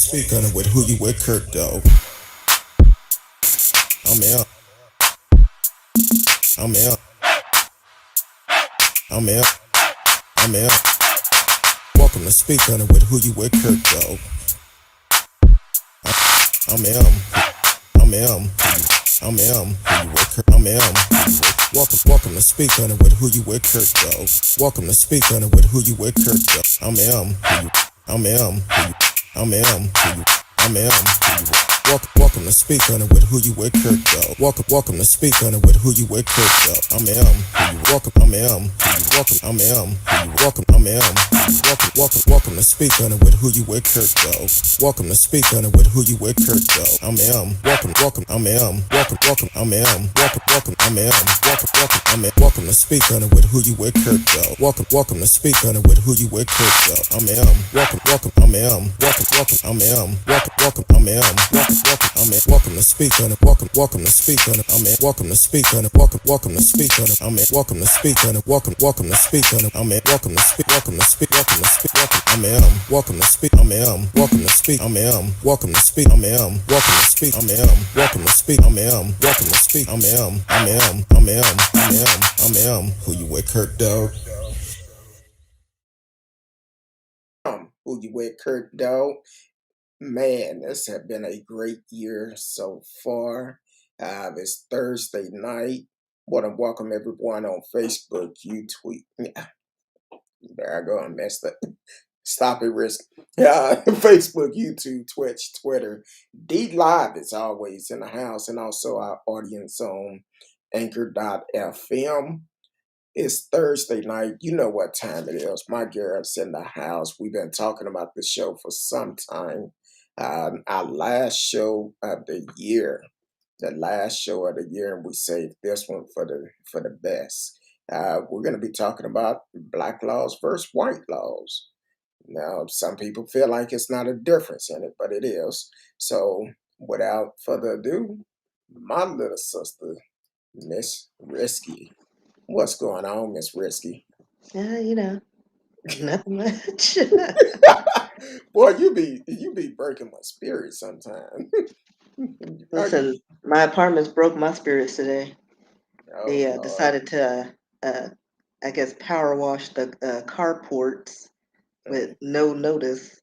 speak on it with who you with, Curtdog. I'm out. I'm out. I'm out. I'm out. Welcome to speak on it with who you with, Curtdog. I'm out. I'm out. I'm out. I'm out. Welcome to speak on it with who you with, Curtdog. Welcome to speak on it with who you with, Curtdog. I'm out. I'm out. I'm out. I'm out. Welcome to speak on it with who you with, Curtdog. Welcome to speak on it with who you with, Curtdog. I'm welcome. I'm welcome. I'm welcome. I'm welcome to speak on it with who you with, Curtdog. Welcome to speak on it with who you with, Curtdog. I'm welcome. I'm welcome. I'm welcome. I'm welcome to speak on it with who you with, Curtdog. Welcome to speak on it with who you with, Curtdog. I'm welcome. I'm welcome. I'm welcome to speak on it. Welcome to speak on it. Welcome to speak on it. Welcome to speak on it. Welcome to speak on it. Welcome to speak on it. Welcome to speak. Welcome to speak. Welcome to speak. Welcome to speak. Welcome to speak. Welcome to speak. Welcome to speak. Welcome to speak. Welcome to speak. Who you with, Curtdog? Who you with, Curtdog? Man, this has been a great year so far. It's Thursday night. Want to welcome everyone on Facebook, YouTube. Yeah, there I go. I messed up. Stop it, risk. Facebook, YouTube, Twitch, Twitter. D Live is always in the house, and also our audience on Anchor.fm. It's Thursday night. You know what time it is. My girl's in the house. We've been talking about the show for some time. Our last show of the year, and we saved this one for the best. We're going to be talking about black laws versus white laws. Now, some people feel like it's not a difference in it, but it is. So, without further ado, my little sister, Miss Risky. What's going on, Miss Risky? Nothing much. Boy, you be breaking my spirit sometimes. Listen, my apartments broke my spirits today. Oh They Lord. decided to, I guess, power wash the carports with no notice.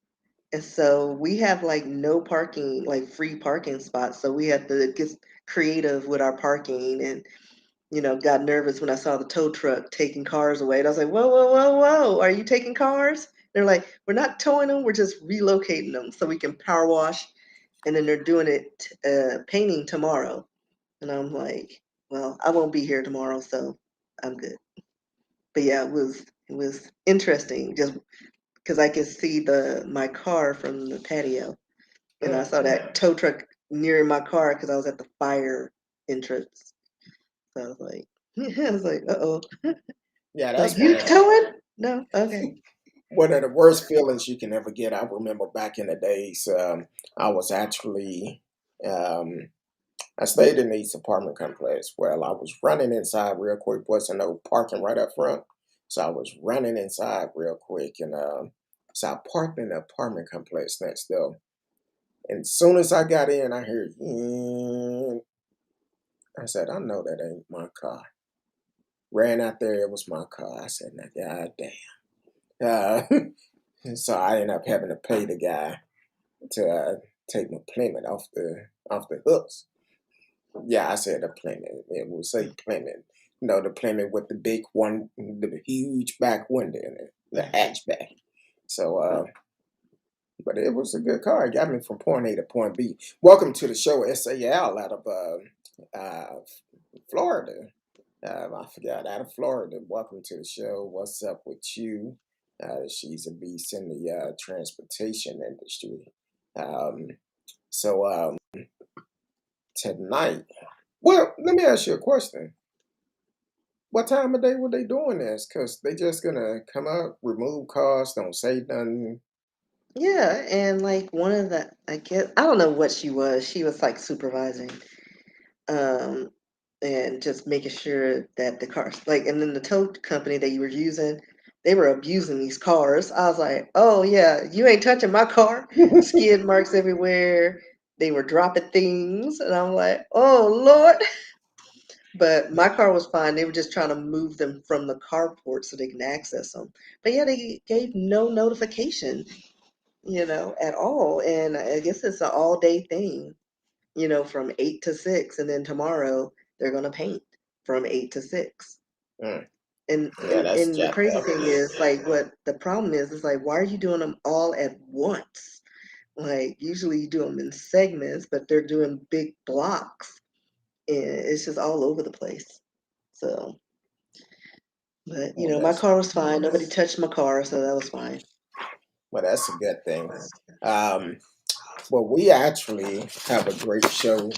And so we have like no parking, like free parking spots. So we had to get creative with our parking and, got nervous when I saw the tow truck taking cars away. And I was like, whoa, whoa, whoa, whoa. Are you taking cars? They're like, we're not towing them. We're just relocating them so we can power wash. And then they're doing it, painting tomorrow. And I'm like, well, I won't be here tomorrow, so I'm good. But yeah, it was interesting just because I could see my car from the patio, and I saw that tow truck near my car because I was at the fire entrance. So I was like, uh oh, Yeah, like that's you towing? No, okay. one of the worst feelings you can ever get. I remember back in the days, I was actually, um, I stayed in these apartment complex. Well, I was running inside real quick. Wasn't no parking right up front, so I was running inside real quick, and so I parked in the apartment complex next door. And as soon as I got in, I heard, I said, I know that ain't my car. Ran out there, it was my car. I said, now, God damn. So I ended up having to pay the guy to take my payment off the hooks. Yeah, I said the Plymouth. It will say Plymouth. The Plymouth with the big one, the huge back window in it, the hatchback. So, but it was a good car. It got me from point A to point B. Welcome to the show, SAL out of Florida. I forgot, out of Florida. Welcome to the show. What's up with you? She's a beast in the transportation industry. Um, so tonight, well, let me ask you a question. What time of day were they doing this? Because they just gonna come out, remove cars, don't say nothing. Yeah, and like one of the, I guess I don't know what she was. She was like supervising, um, and just making sure that the cars, like, and then the tow company that you were using they were abusing these cars. I was like, oh yeah, you ain't touching my car. Skid marks everywhere. They were dropping things, and I'm like, oh Lord. But my car was fine. They were just trying to move them from the carport so they can access them. But yeah, they gave no notification, at all. And I guess it's an all day thing, from 8 to 6, and then tomorrow they're gonna paint from 8 to 6. Mm. And Yeah, that's and the jacked crazy up. thing is, like, what the problem is like, why are you doing them all at once? Like, usually you do them in segments, but they're doing big blocks, and it's just all over the place. So, but Well, my that's car was fine. Nobody touched my car, so that was fine. well, that's a good thing. Um, well, we actually have a great show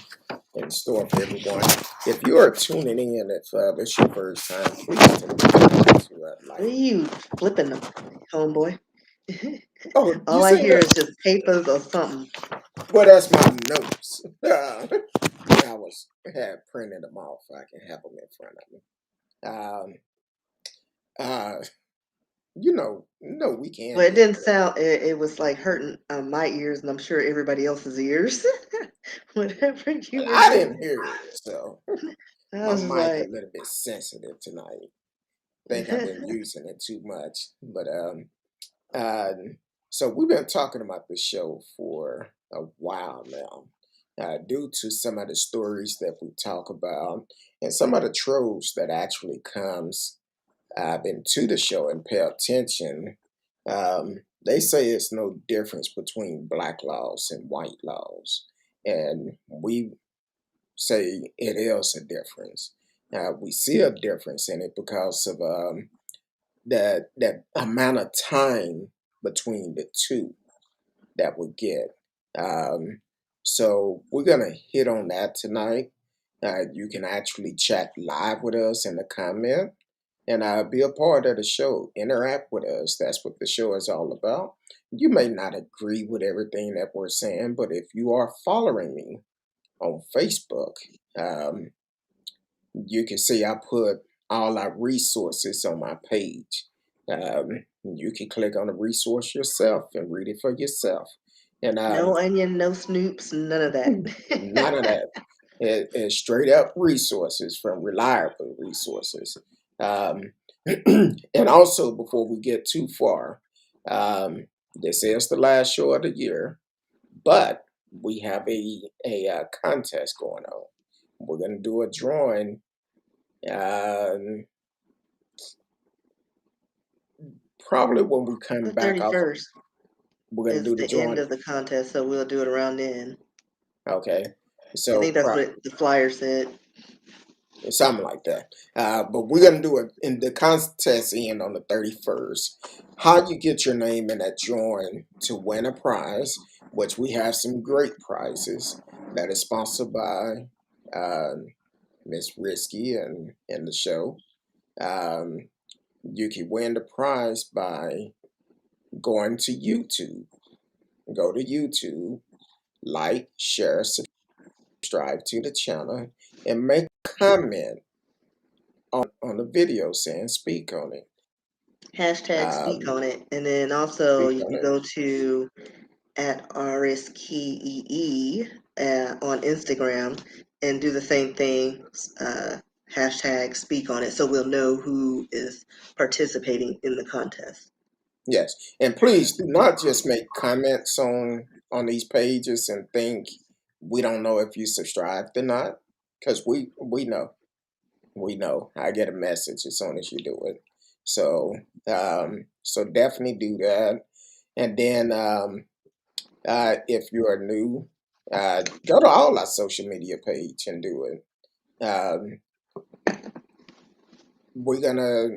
in store for everyone. If you are tuning in, if it's your first time, please take the time to What are like. you flipping them, homeboy? Oh, you All I see hear is that? just papers or something. Well, that's my notes. I had printed them off. I can have them in front of me. Uh, no, we can But it get didn't sound. It was like hurting my ears, and I'm sure everybody else's ears. Whatever you were I doing, didn't hear it, so I my was mic a like, little bit sensitive tonight. Think I've been using it too much, but uh, so we've been talking about the show for a while now, due to some of the stories that we talk about and some of the trolls that actually comes into the show and pay attention. They say it's no difference between black laws and white laws, and we say it is a difference. We see a difference in it because of that amount of time between the two that we get. Um, so we're gonna hit on that tonight. You can actually chat live with us in the comment and be a part of the show. Interact with us. That's what the show is all about. You may not agree with everything that we're saying, but if you are following me on Facebook, um, you can see I put all our resources on my page. You can click on the resource yourself and read it for yourself. And no onion, no snoops, none of that. none of that. It's straight up resources from reliable resources. Um, and also, before we get too far, this is the last show of the year, but we have a contest going on. We're going to do a drawing. Um, Probably when we come The back off, 31st we're gonna is do the the end drawing. of the contest, so we'll do it around then. Okay, I so think that's what the flyer said. something like that. But we're gonna do it in the contest end on the 31st. How you get your name in that drawing to win a prize, which we have some great prizes that is sponsored by Miss Risky and the show. Um, you can win the prize by going to YouTube. Go to YouTube, like, share, subscribe to the channel, and make a comment on the video saying speak on it. Hashtag speak Um, on it. And then also Speak you on can it. go to at RSKEE on Instagram and do the same thing. Hashtag speak on it, so we'll know who is participating in the contest. Yes, and please do not just make comments on these pages and think we don't know if you subscribed or not, because we know. I get a message as soon as you do it. So definitely do that, and then if you are new, go to all our social media page and do it. We're gonna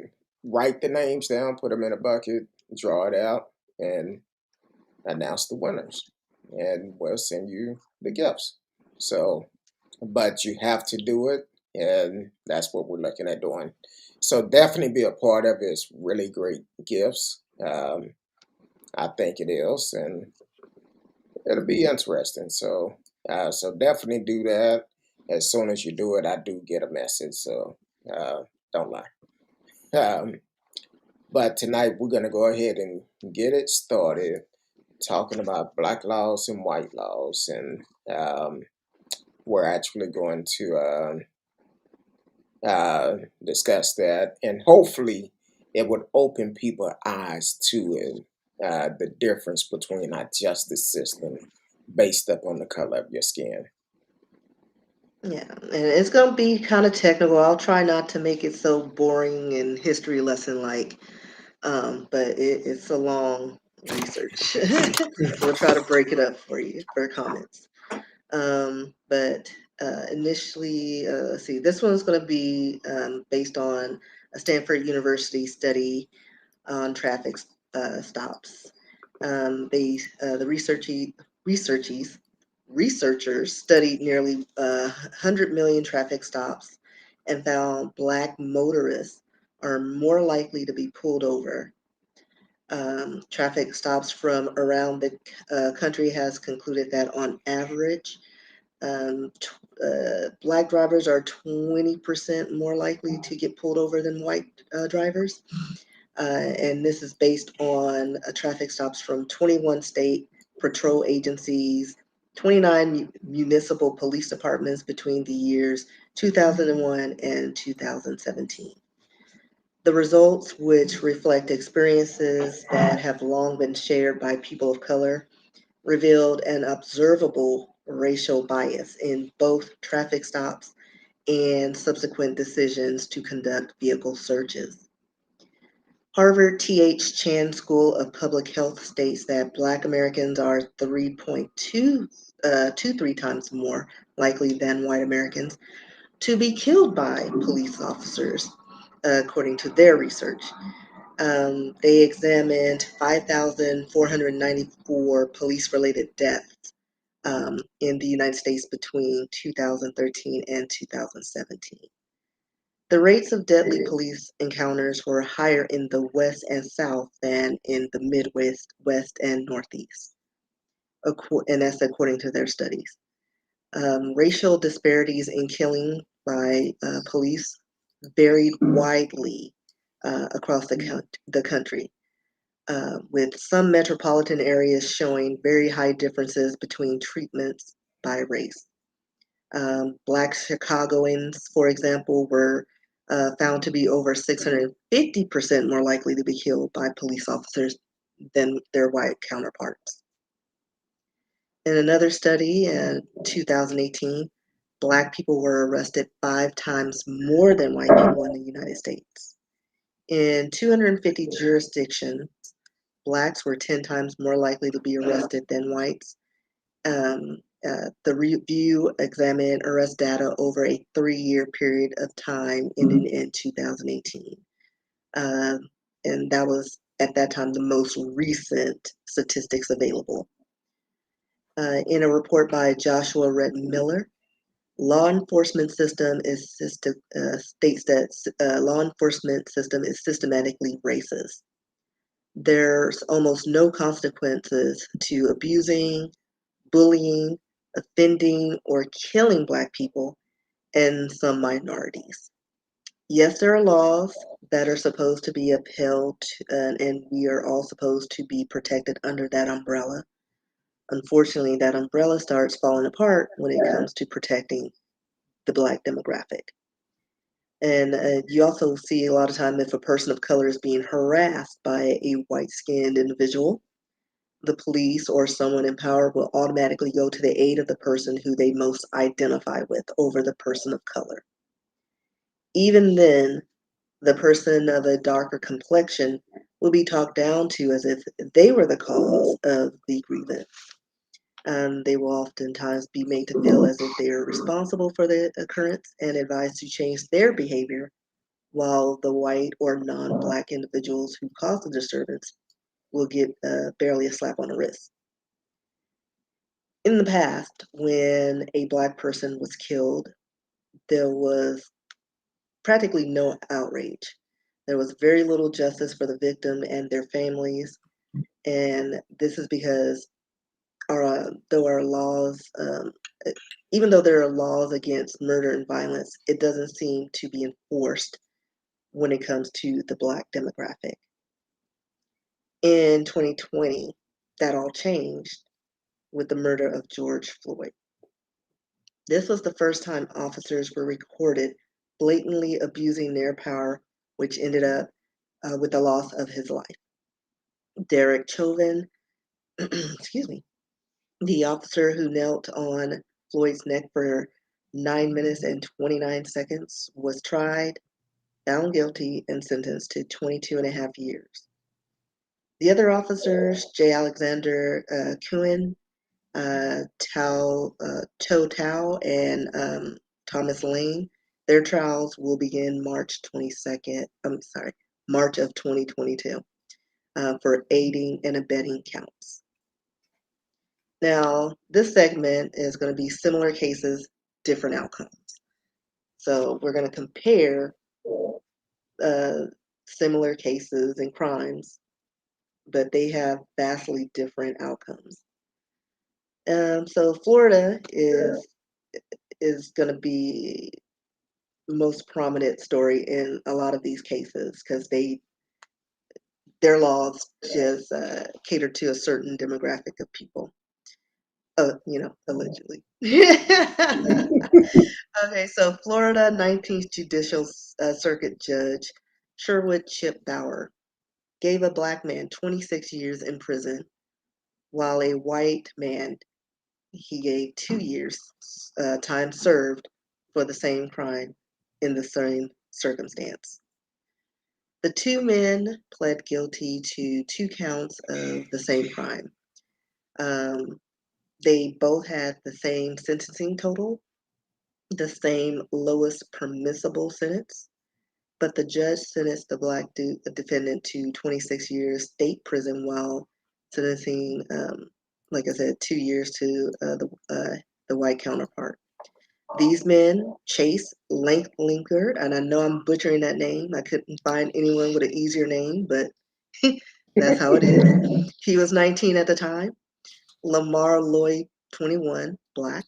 write the names down, put them in a bucket, draw it out, and announce the winners. And we'll send you the gifts. So, but you have to do it, and that's what we're looking at doing. So definitely be a part of it. It's really great gifts. I think it is, and it'll be interesting. So definitely do that. As soon as you do it, I do get a message. So don't lie. Um, But tonight we're going to go ahead and get it started talking about black laws and white laws. And we're actually going to discuss that. And hopefully it would open people's eyes to it, the difference between our justice system based upon the color of your skin. Yeah, and it's gonna be kind of technical. I'll try not to make it so boring and history lesson like, but it's a long research. So we'll try to break it up for you for comments. But initially, let's see, this one's going to be based on a Stanford University study on traffic stops. The researchies, researchers studied nearly 100 million traffic stops and found Black motorists are more likely to be pulled over. Traffic stops from around the country has concluded that on average, Black drivers are 20% more likely to get pulled over than white drivers. And this is based on traffic stops from 21 state patrol agencies, 29 municipal police departments between the years 2001 and 2017. The results, which reflect experiences that have long been shared by people of color, revealed an observable racial bias in both traffic stops and subsequent decisions to conduct vehicle searches. Harvard T.H. Chan School of Public Health states that Black Americans are 3.23 times more likely than white Americans to be killed by police officers, according to their research. They examined 5,494 police related deaths in the United States between 2013 and 2017. The rates of deadly police encounters were higher in the West and South than in the Midwest, West, and Northeast, and that's according to their studies. Racial disparities in killing by police varied widely across the country, with some metropolitan areas showing very high differences between treatments by race. Black Chicagoans, for example, were found to be over 650% more likely to be killed by police officers than their white counterparts. In another study in 2018, Black people were arrested 5 times more than white people in the United States. In 250 jurisdictions, Blacks were 10 times more likely to be arrested than whites. The review examined arrest data over a 3-year period of time ending in 2018. And that was, at that time, the most recent statistics available. In a report by Joshua Redden Miller, law enforcement system is states that law enforcement system is systematically racist. There's almost no consequences to abusing, bullying, offending, or killing Black people and some minorities. Yes, there are laws that are supposed to be upheld, and we are all supposed to be protected under that umbrella. Unfortunately, that umbrella starts falling apart when it comes to protecting the Black demographic. And you also see a lot of time if a person of color is being harassed by a white skinned individual, the police or someone in power will automatically go to the aid of the person who they most identify with over the person of color. Even then, the person of a darker complexion will be talked down to as if they were the cause of the grievance. They will oftentimes be made to feel as if they are responsible for the occurrence and advised to change their behavior, while the white or non Black individuals who caused the disturbance will get barely a slap on the wrist. In the past, when a Black person was killed, there was practically no outrage. There was very little justice for the victim and their families. And this is because though our laws, even though there are laws against murder and violence, it doesn't seem to be enforced when it comes to the Black demographic. In 2020, that all changed with the murder of George Floyd. This was the first time officers were recorded blatantly abusing their power, which ended up with the loss of his life. Derek Chauvin, excuse me, the officer who knelt on Floyd's neck for 9 minutes and 29 seconds, was tried, found guilty, and sentenced to 22 and a half years. The other officers, J. Alexander Kuhn, Cho Tao, and Thomas Lane, their trials will begin March of 2022 for aiding and abetting counts. Now, this segment is going to be similar cases, different outcomes. So we're going to compare similar cases and crimes, but they have vastly different outcomes. So Florida is going to be the most prominent story in a lot of these cases because their laws just cater to a certain demographic of people. Allegedly. Okay, so Florida 19th Judicial Circuit Judge Sherwood Chip Bauer gave a black man 26 years in prison, while a white man he gave 2 years time served for the same crime in the same circumstance. The two men pled guilty to 2 counts of the same crime. They both had the same sentencing total, the same lowest permissible sentence, but the judge sentenced the black defendant to 26 years state prison while sentencing, like I said, 2 years to the white counterpart. These men, Chase Linker, and I know I'm butchering that name. I couldn't find anyone with an easier name, but that's how it is. He was 19 at the time. Lamar Lloyd, 21, black.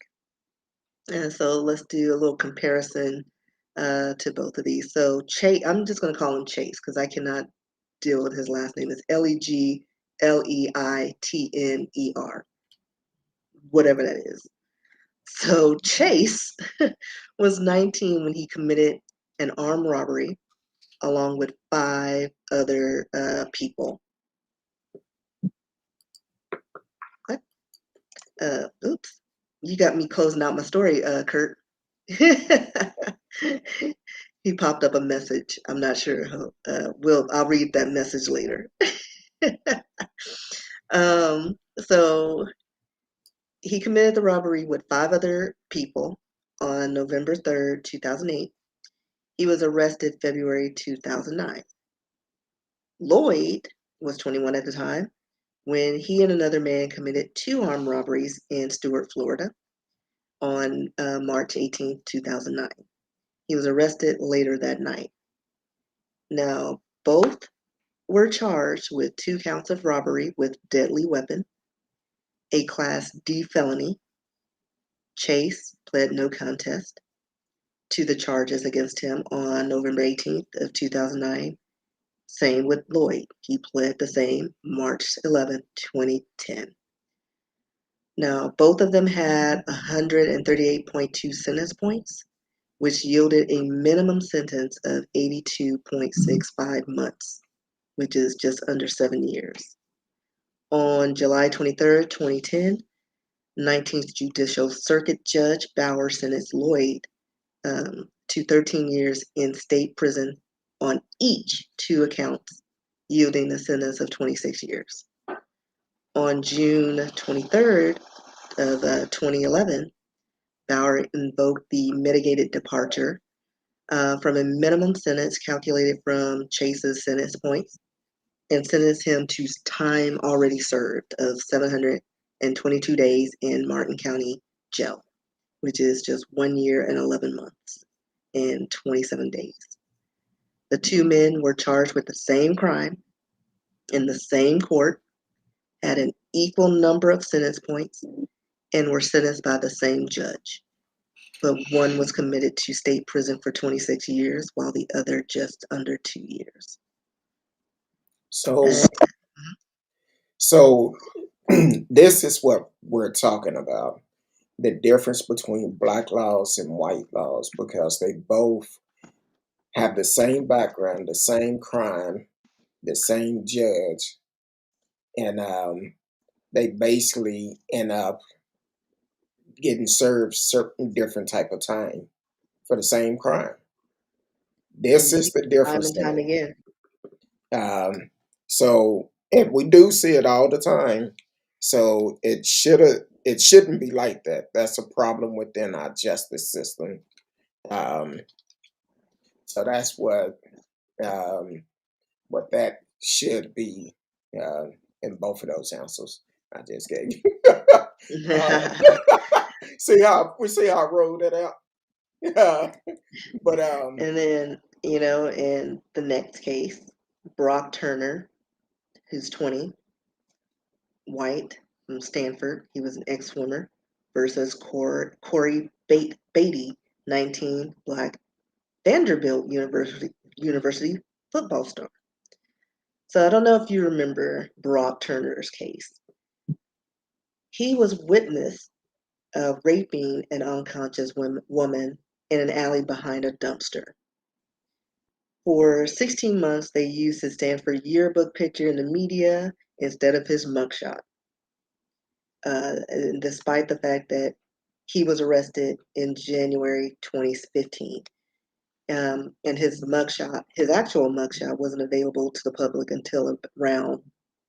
And so let's do a little comparison to both of these. So Chase, I'm just going to call him Chase because I cannot deal with his last name. It's Legleitner, whatever that is. So Chase was 19 when he committed an armed robbery along with 5 other people. What? Oops. You got me closing out my story, Kurt. He popped up a message. I'm not sure. I'll read that message later. So he committed the robbery with 5 other people on November 3rd, 2008. He was arrested February 2009. Lloyd was 21 at the time when he and another man committed 2 armed robberies in Stuart, Florida on March 18, 2009. He was arrested later that night. Now, both were charged with 2 counts of robbery with deadly weapon, a Class D felony. Chase pled no contest to the charges against him on November 18th of 2009. Same with Lloyd. He pled the same March 11th, 2010. Now, both of them had 138.2 sentence points, which yielded a minimum sentence of 82.65 months, which is just under 7 years. On July 23rd, 2010, 19th Judicial Circuit Judge Bauer sentenced Lloyd to 13 years in state prison on each 2 accounts, yielding a sentence of 26 years. On June 23rd of 2011, Bauer invoked the mitigated departure from a minimum sentence calculated from Chase's sentence points and sentenced him to time already served of 722 days in Martin County Jail, which is just 1 year and 11 months and 27 days. The 2 men were charged with the same crime in the same court, had an equal number of sentence points, and were sentenced by the same judge. But one was committed to state prison for 26 years, while the other just under 2 years. So So this is what we're talking about. The difference between black laws and white laws, because they both have the same background, the same crime, the same judge, and they basically end up getting served certain different type of time for the same crime. This is Indeed, the time difference and time there. again. So, and we do see it all the time. So it shouldn't be like that. That's a problem within our justice system. Um, so that's um, what that should be uh, in both of those answers I just gave you. uh, see how I rolled it out. Yeah, but And then, in the next case, Brock Turner, who's 20, white, from Stanford. He was an ex-swimmer, versus Corey Beatty, 19, black, Vanderbilt University football star. So I don't know if you remember Brock Turner's case. He was witness of raping an unconscious woman in an alley behind a dumpster. For 16 months, they used his Stanford yearbook picture in the media instead of his mugshot, and despite the fact that he was arrested in January 2015. And his actual mugshot, wasn't available to the public until around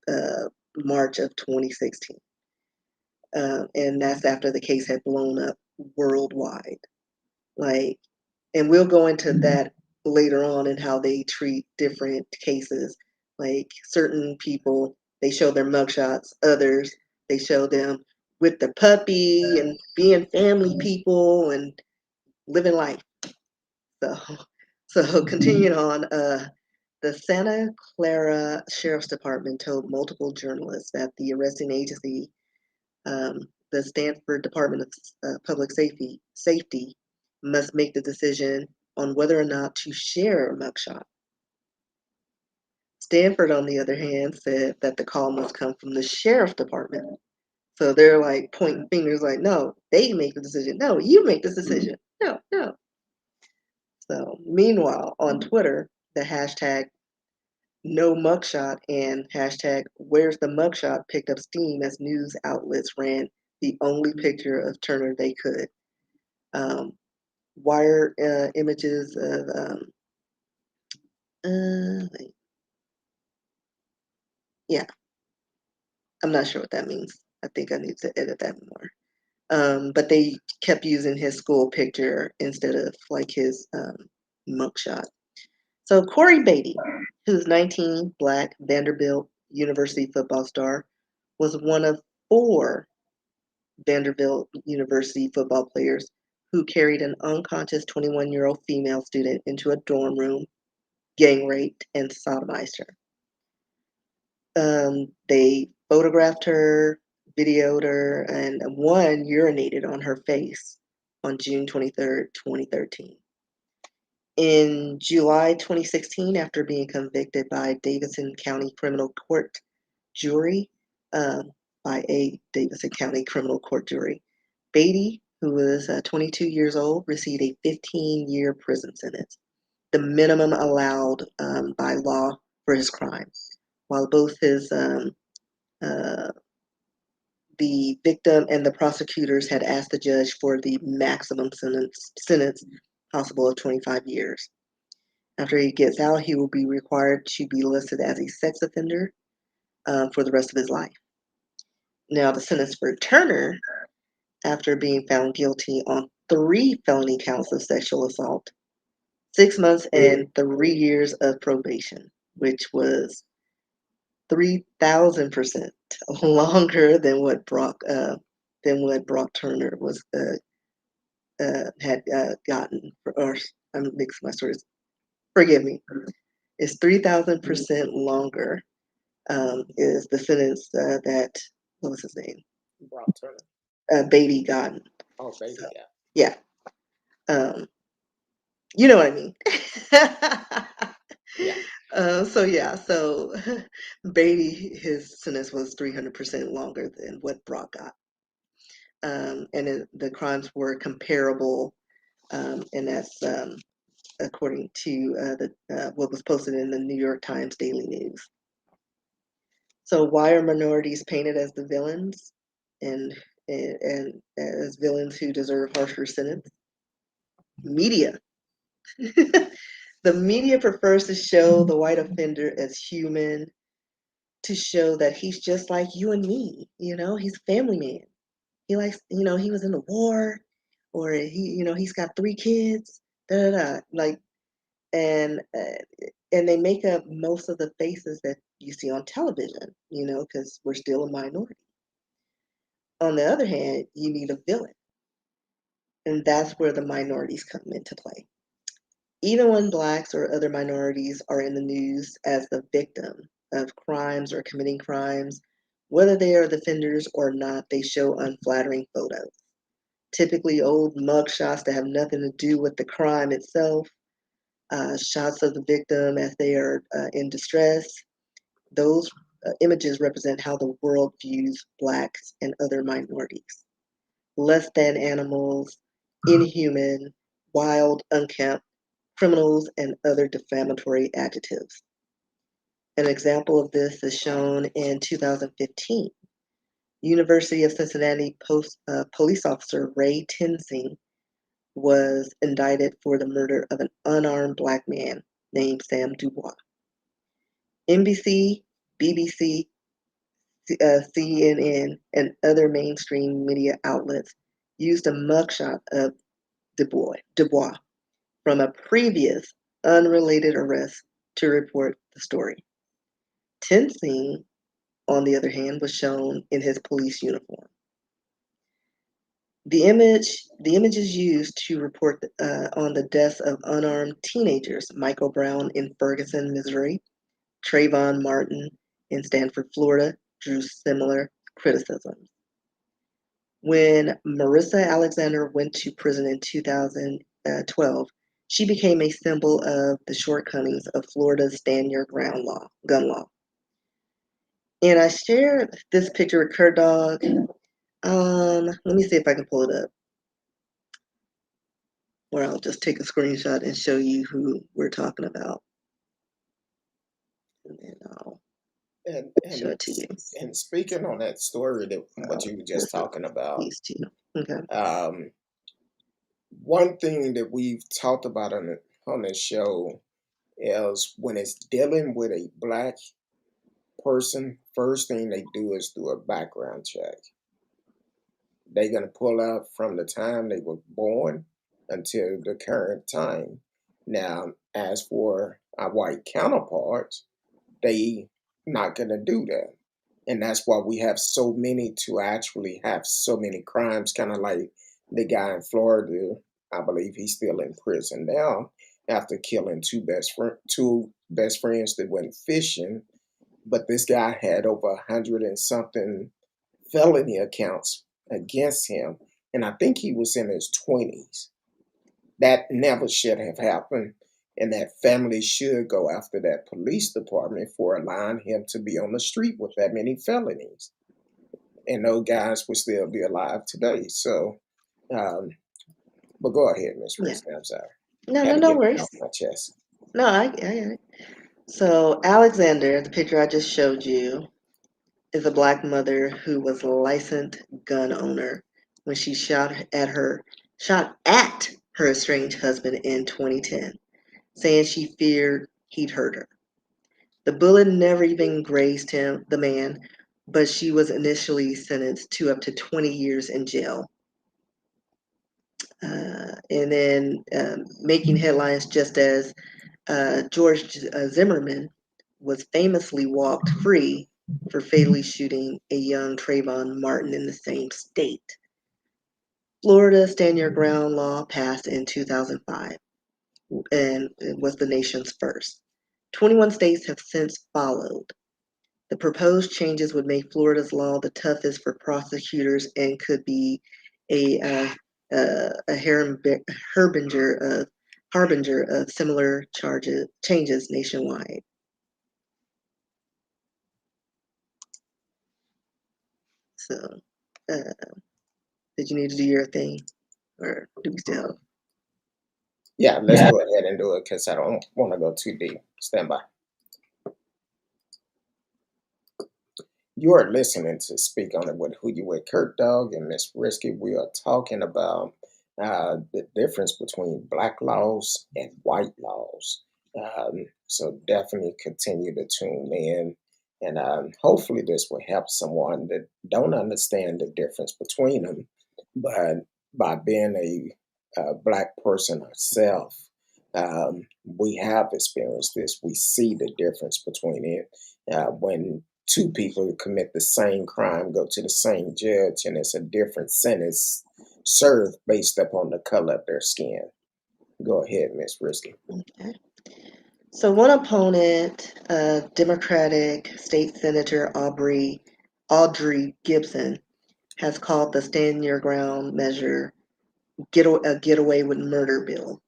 uh, March of 2016. And that's after the case had blown up worldwide. Like, and we'll go into that later on in how they treat different cases. Like certain people, they show their mugshots. Others, they show them with the puppy and being family people and living life. So, so continuing on, the Santa Clara Sheriff's Department told multiple journalists that the arresting agency, um, the Stanford Department of Public Safety, must make the decision on whether or not to share a mugshot. Stanford, on the other hand, said that the call must come from the sheriff's department. So they're like pointing fingers, like, no, they make the decision. No, you make this decision. No, no. So meanwhile, on Twitter, the hashtag no mugshot and hashtag where's the mugshot picked up steam as news outlets ran the only picture of Turner they could. Um, wire images of wait, yeah, I'm not sure what that means. I think I need to edit that more. But they kept using his school picture instead of like his mugshot. So Corey Beatty, who's 19, black, Vanderbilt University football star, was one of 4 Vanderbilt University football players who carried an unconscious 21-year-old female student into a dorm room, gang raped, and sodomized her. They photographed her, videoed her, and one urinated on her face on June 23rd, 2013. In July 2016, after being convicted by Davidson County Criminal Court jury, um, by a Davidson County Criminal Court jury, Beatty, who was 22 years old, received a 15-year prison sentence, the minimum allowed by law for his crime, while both uh, the victim and the prosecutors had asked the judge for the maximum sentence possible of 25 years. After he gets out, he will be required to be listed as a sex offender for the rest of his life. Now, the sentence for Turner, after being found guilty on 3 felony counts of sexual assault, 6 months and 3 years of probation, which was 3,000% longer than what Brock Turner was had gotten. Or I'm mixing my stories. Forgive me. It's 3,000% longer. Is the sentence that what was his name? Brock Turner. Beatty gotten. Oh, baby, So yeah. yeah, um, you know what I mean. Yeah. So Beatty, his sentence was 300% longer than what Brock got. The crimes were comparable, and that's according to what was posted in the New York Times Daily News. So why are minorities painted as the villains and as villains who deserve harsher sentence? Media. The media prefers to show the white offender as human, to show that he's just like you and me. He's a family man. He likes, he was in the war, or he's got 3 kids. Da da da. Like, and they make up most of the faces that you see on television. Because we're still a minority. On the other hand, you need a villain, and that's where the minorities come into play. Even when blacks or other minorities are in the news as the victim of crimes or committing crimes, whether they are the offenders or not, they show unflattering photos. Typically old mug shots that have nothing to do with the crime itself, shots of the victim as they are in distress. Those images represent how the world views blacks and other minorities. Less than animals, inhuman, wild, unkempt, criminals, and other defamatory adjectives. An example of this is shown in 2015. University of Cincinnati police officer Ray Tensing was indicted for the murder of an unarmed black man named Sam Dubois. NBC, BBC, CNN, and other mainstream media outlets used a mugshot of Dubois from a previous unrelated arrest to report the story. Tensing, on the other hand, was shown in his police uniform. The images used to report on the deaths of unarmed teenagers, Michael Brown in Ferguson, Missouri, Trayvon Martin in Stanford, Florida, drew similar criticisms. When Marissa Alexander went to prison in 2012, she became a symbol of the shortcomings of Florida's stand your ground gun law. And I shared this picture with Curtdog. Let me see if I can pull it up. Or I'll just take a screenshot and show you who we're talking about. And then I'll show it to you. And speaking on that story that what you were just talking about, these two. Okay. One thing that we've talked about on this show is when it's dealing with a black person, first thing they do is do a background check. They're going to pull out from the time they were born until the current time. Now, as for our white counterparts, they not going to do that. And that's why we have so many to actually have so many crimes, kind of like the guy in Florida. I believe he's still in prison now after killing two best friends that went fishing. But this guy had over 100 and something felony accounts against him, and I think he was in his 20s. That never should have happened, and that family should go after that police department for allowing him to be on the street with that many felonies. And those guys would still be alive today. So, but go ahead, Miss Kristen. I'm sorry. No worries. Off my chest. No, I. So Alexander, the picture I just showed you, is a black mother who was a licensed gun owner when she shot at her estranged husband in 2010, saying she feared he'd hurt her. The bullet never even grazed the man, but she was initially sentenced to up to 20 years in jail. And then making headlines just as George Zimmerman was famously walked free for fatally shooting a young Trayvon Martin in the same state. Florida's Stand Your Ground law passed in 2005 and it was the nation's first. 21 states have since followed. The proposed changes would make Florida's law the toughest for prosecutors and could be a harbinger of similar changes nationwide. So, did you need to do your thing, or do we still? Yeah, let's go ahead and do it because I don't want to go too deep. Stand by. You are listening to Speak On It with Who You With Curtdog and Miss Risky. We are talking about the difference between black laws and white laws. So definitely continue to tune in, and hopefully this will help someone that don't understand the difference between them. But by being a black person ourselves, we have experienced this. We see the difference between it when two people commit the same crime, go to the same judge, and it's a different sentence served based upon the color of their skin. Go ahead, Miss Risky. Okay. So one opponent, Democratic State Senator Audrey Gibson, has called the Stand Your Ground measure a getaway with murder bill.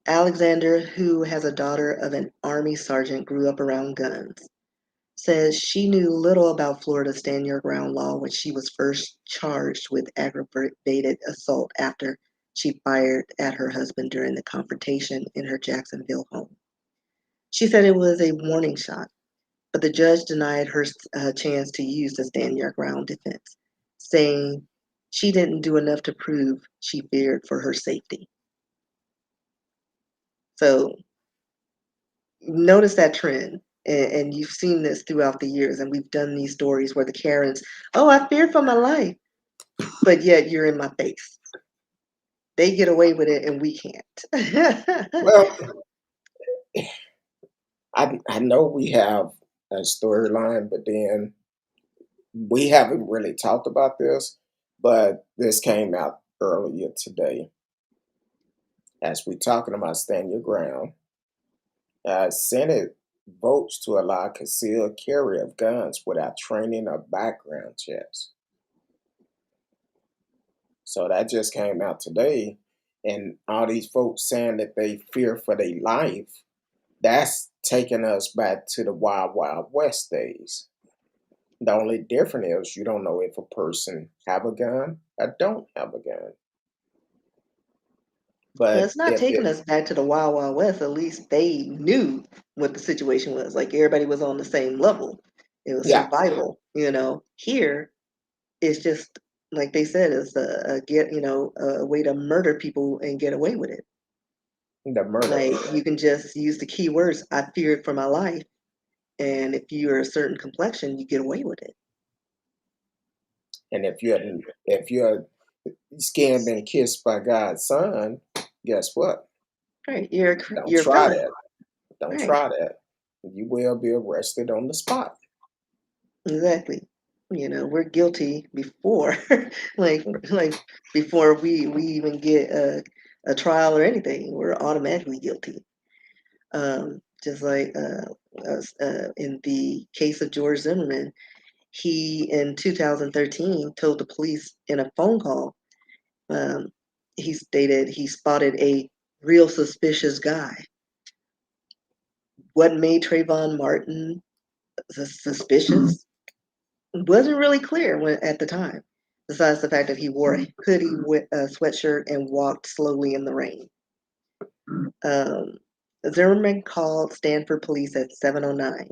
Alexander, who has a daughter of an Army sergeant, grew up around guns, says she knew little about Florida's Stand Your Ground law when she was first charged with aggravated assault after she fired at her husband during the confrontation in her Jacksonville home. She said it was a warning shot, but the judge denied her a chance to use the Stand Your Ground defense, saying she didn't do enough to prove she feared for her safety. So notice that trend. And you've seen this throughout the years, and we've done these stories where the Karens, oh, I feared for my life, but yet you're in my face. They get away with it, and we can't. Well, I know we have a storyline, but then we haven't really talked about this, but this came out earlier today as we're talking about Stand Your Ground. Senate votes to allow concealed carry of guns without training or background checks. So that just came out today, and all these folks saying that they fear for their life. That's taking us back to the Wild Wild West days. The only difference is you don't know if a person have a gun or don't have a gun. Well, But it's not if taking it, us back to the Wild Wild West. At least they knew what the situation was. Like everybody was on the same level. It was yeah, survival. Here, it's just like they said, it's a way to murder people and get away with it. the murder, Like you can just use the keywords, I feared for my life, and if you're a certain complexion, you get away with it. and if your skin been kissed by God's son, guess what? Right. Don't You're a try felon. that. Don't Right. try that. You will be arrested on the spot. Exactly. We're guilty before like before we even get a trial or anything. We're automatically guilty. Just like in the case of George Zimmerman, he in 2013 told the police in a phone call, um, he stated he spotted a real suspicious guy. What made Trayvon Martin suspicious wasn't really clear at the time, besides the fact that he wore a hoodie with a sweatshirt and walked slowly in the rain. Um, Zimmerman called Stanford police at 7:09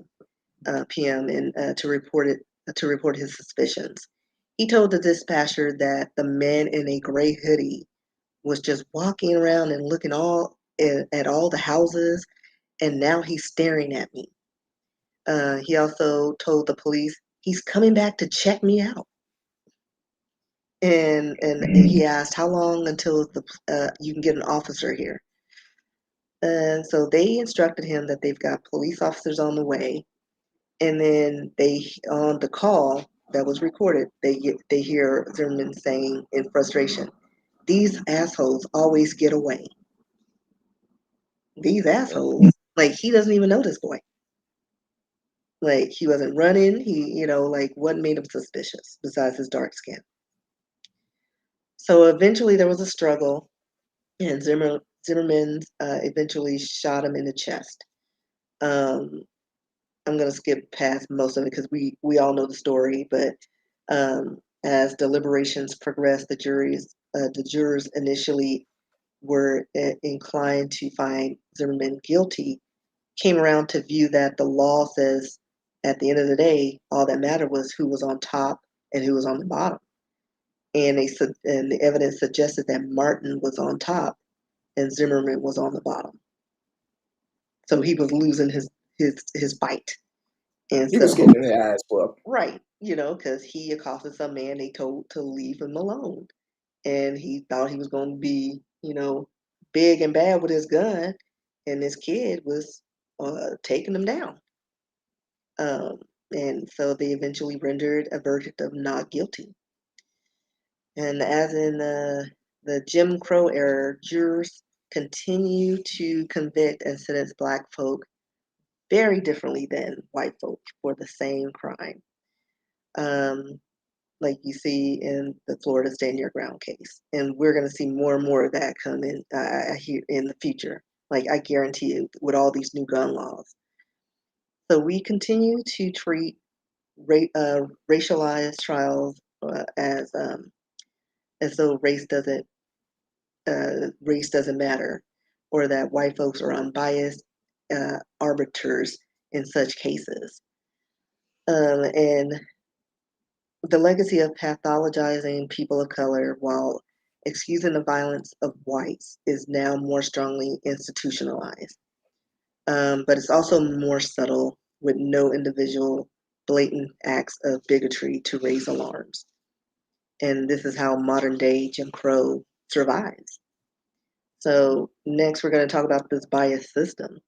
p.m. and to report his suspicions. He told the dispatcher that the man in a gray hoodie was just walking around and looking at all the houses, and now he's staring at me. He also told the police he's coming back to check me out. And he asked how long until you can get an officer here. And so they instructed him that they've got police officers on the way. And then they on the call that was recorded, they hear Zimmerman saying in frustration, "These assholes always get away. These assholes." Like he doesn't even know this boy. Like he wasn't running. Like what made him suspicious besides his dark skin. So eventually there was a struggle, and Zimmerman eventually shot him in the chest. Um, I'm gonna skip past most of it because we all know the story, but As deliberations progressed, the jurors initially were inclined to find Zimmerman guilty, came around to view that the law says at the end of the day, all that mattered was who was on top and who was on the bottom. And the evidence suggested that Martin was on top and Zimmerman was on the bottom. So he was losing his fight. And He was so, getting his ass whooped. right, because he accosted some man they told to leave him alone. And he thought he was going to be, big and bad with his gun, and this kid was taking him down. And so they eventually rendered a verdict of not guilty. And as in the Jim Crow era, jurors continue to convict and sentence Black folk very differently than white folk for the same crime. Like you see in the Florida Stand Your Ground case. And we're going to see more and more of that come in here in the future. Like I guarantee you, with all these new gun laws. So we continue to treat racialized trials as though race doesn't matter, or that white folks are unbiased arbiters in such cases. And the legacy of pathologizing people of color while excusing the violence of whites is now more strongly institutionalized. But it's also more subtle, with no individual blatant acts of bigotry to raise alarms. And this is how modern day Jim Crow survives. So next we're going to talk about this bias system.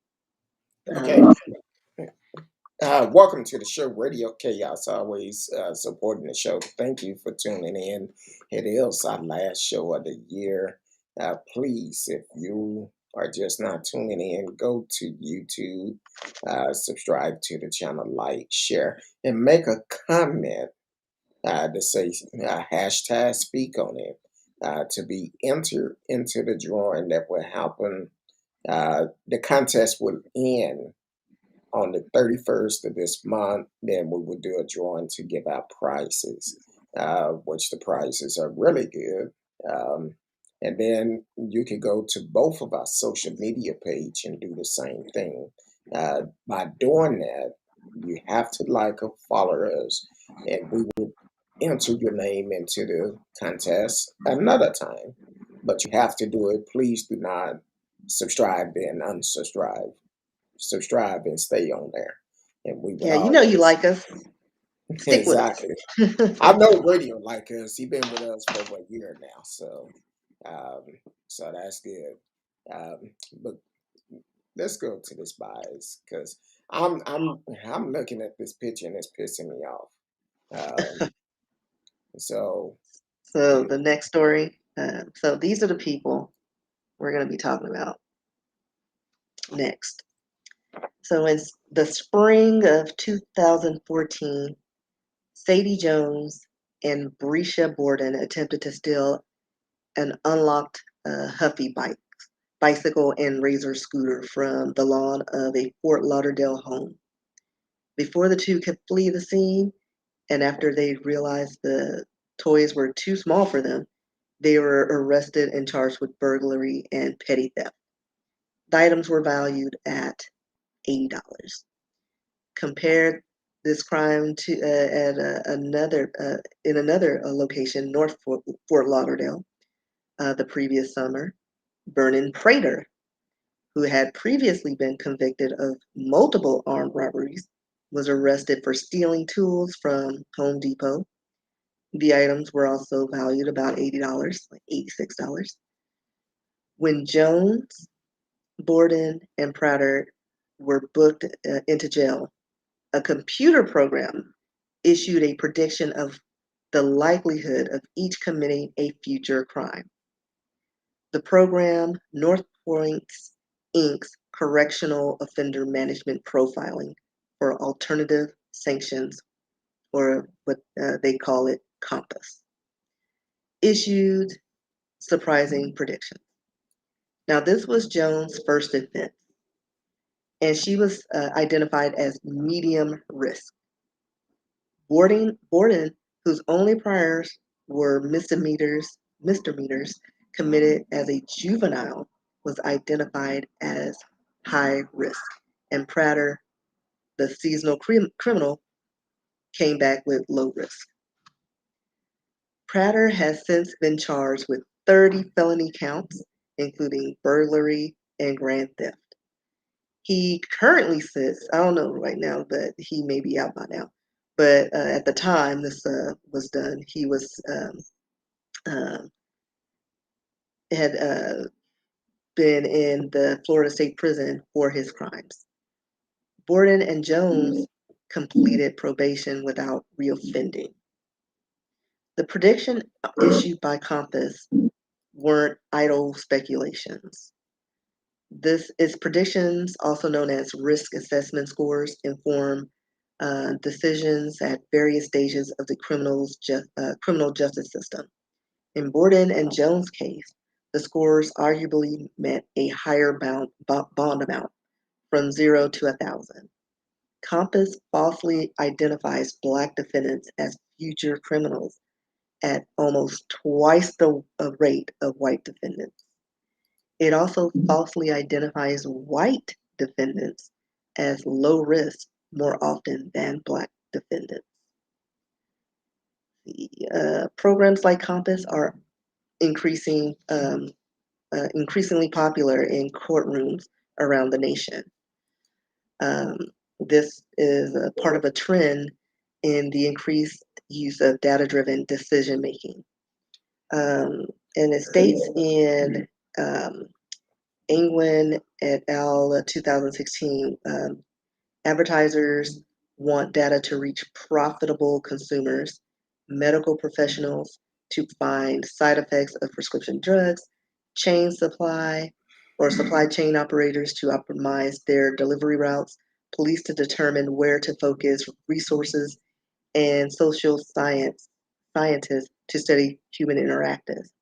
Okay. Welcome to the show, Radio Chaos. Always supporting the show. Thank you for tuning in. It is our last show of the year. Please, if you are just not tuning in, go to YouTube, subscribe to the channel, like, share, and make a comment to say hashtag speak on it to be entered into the drawing that will happen. The contest will end on the 31st of this month. Then we will do a drawing to give out prizes, which the prizes are really good. And then you can go to both of our social media page and do the same thing. By doing that, you have to like or follow us, and we will enter your name into the contest another time. But you have to do it. Please do not subscribe and unsubscribe. Subscribe and stay on there. And we would Yeah, you know you always like us. Stick with exactly. I know Radio like us. He been with us for over a year now, um, so that's good. But let's go to this bias because I'm looking at this picture and it's pissing me off. Um, so So the next story. So these are the people we're going to be talking about next. So in the spring of 2014, Sadie Jones and Brescia Borden attempted to steal an unlocked Huffy bicycle and Razor scooter from the lawn of a Fort Lauderdale home. Before the two could flee the scene, and after they realized the toys were too small for them, they were arrested and charged with burglary and petty theft. The items were valued at $80. Compared this crime to at another in another location, North Fort Lauderdale, the previous summer, Vernon Prater, who had previously been convicted of multiple armed robberies, was arrested for stealing tools from Home Depot. The items were also valued about $80, like $86. When Jones, Borden, and Prater were booked into jail, a computer program issued a prediction of the likelihood of each committing a future crime. The program, North Point's Inc.'s Correctional Offender Management Profiling for Alternative Sanctions, or what they call it, COMPAS, issued surprising predictions. Now, this was Jones' first offense, and she was identified as medium risk. Borden whose only priors were misdemeanors committed as a juvenile, was identified as high risk. And Prater, the seasonal criminal, came back with low risk. Prater has since been charged with 30 felony counts, including burglary and grand theft. He currently sits, I don't know right now, but he may be out by now. But at the time this was done, he was had been in the Florida State Prison for his crimes. Borden and Jones completed probation without reoffending. The prediction issued by Compass weren't idle speculations. Its predictions, also known as risk assessment scores, inform decisions at various stages of the criminal justice system. In Borden and Jones' case, the scores arguably meant a higher bond amount, from 0 to 1,000. Compass falsely identifies Black defendants as future criminals at almost twice the rate of white defendants. It also falsely identifies white defendants as low risk more often than Black defendants. Programs like Compass are increasingly popular in courtrooms around the nation. This is a part of a trend in the increased use of data-driven decision making. And it states in England et al. 2016, advertisers want data to reach profitable consumers, medical professionals to find side effects of prescription drugs, supply chain operators to optimize their delivery routes, police to determine where to focus resources, and social scientists to study human interactions.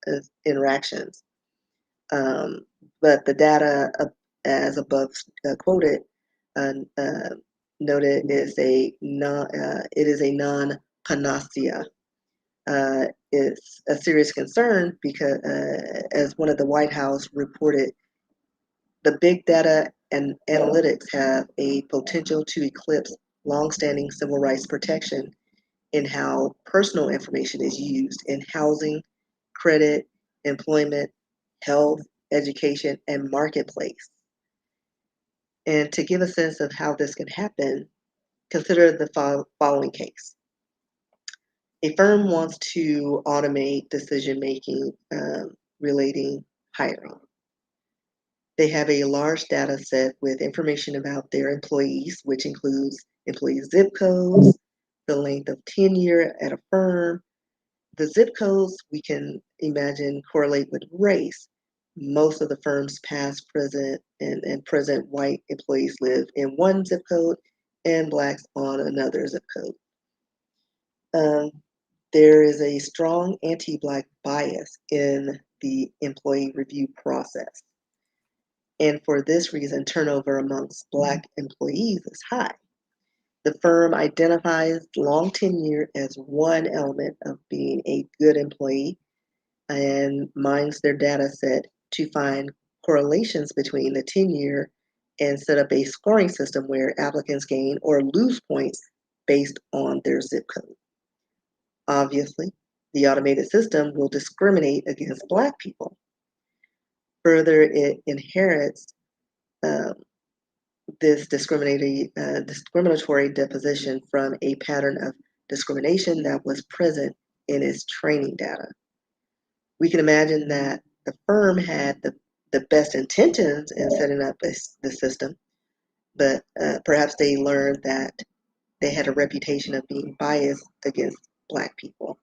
But the data, as above quoted, noted is it is a non-panacea. It's a serious concern because, as one of the White House reported, the big data and analytics have a potential to eclipse longstanding civil rights protection in how personal information is used in housing, credit, employment, health, education, and marketplace. And to give a sense of how this can happen, consider the following case. A firm wants to automate decision making relating hiring. They have a large data set with information about their employees, which includes employee zip codes, the length of tenure at a firm. The zip codes we can imagine correlate with race. Most of the firm's past, present, and present white employees live in one zip code and Blacks on another zip code. There is a strong anti-Black bias in the employee review process. And for this reason, turnover amongst Black employees is high. The firm identifies long tenure as one element of being a good employee and mines their data set to find correlations between the tenure and set up a scoring system where applicants gain or lose points based on their zip code. Obviously, the automated system will discriminate against Black people. Further, it inherits this discriminatory deposition from a pattern of discrimination that was present in its training data. We can imagine that the firm had the best intentions in setting up the system, but perhaps they learned that they had a reputation of being biased against Black people.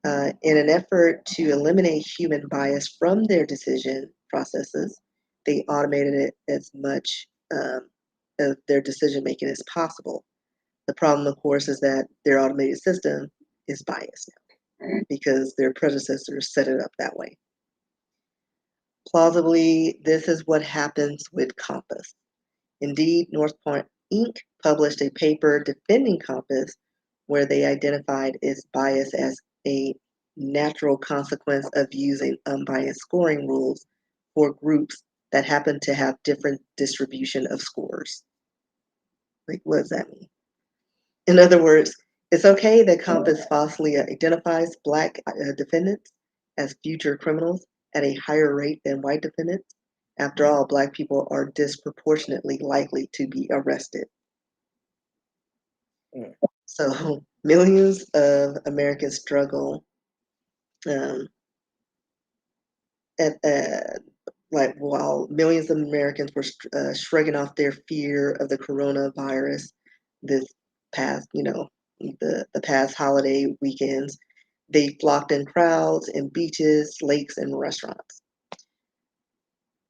In an effort to eliminate human bias from their decision processes, they automated it as much of their decision making as possible. The problem, of course, is that their automated system is biased now because their predecessors set it up that way. Plausibly, this is what happens with Compass. Indeed, North Point Inc. published a paper defending Compass, where they identified its bias as a natural consequence of using unbiased scoring rules for groups that happen to have different distribution of scores. Like, what does that mean? In other words, it's okay that Compass falsely identifies Black defendants as future criminals at a higher rate than white defendants. After all, Black people are disproportionately likely to be arrested. So millions of Americans struggle um, while millions of Americans were shrugging off their fear of the coronavirus this past, the past holiday weekends, they flocked in crowds in beaches, lakes, and restaurants.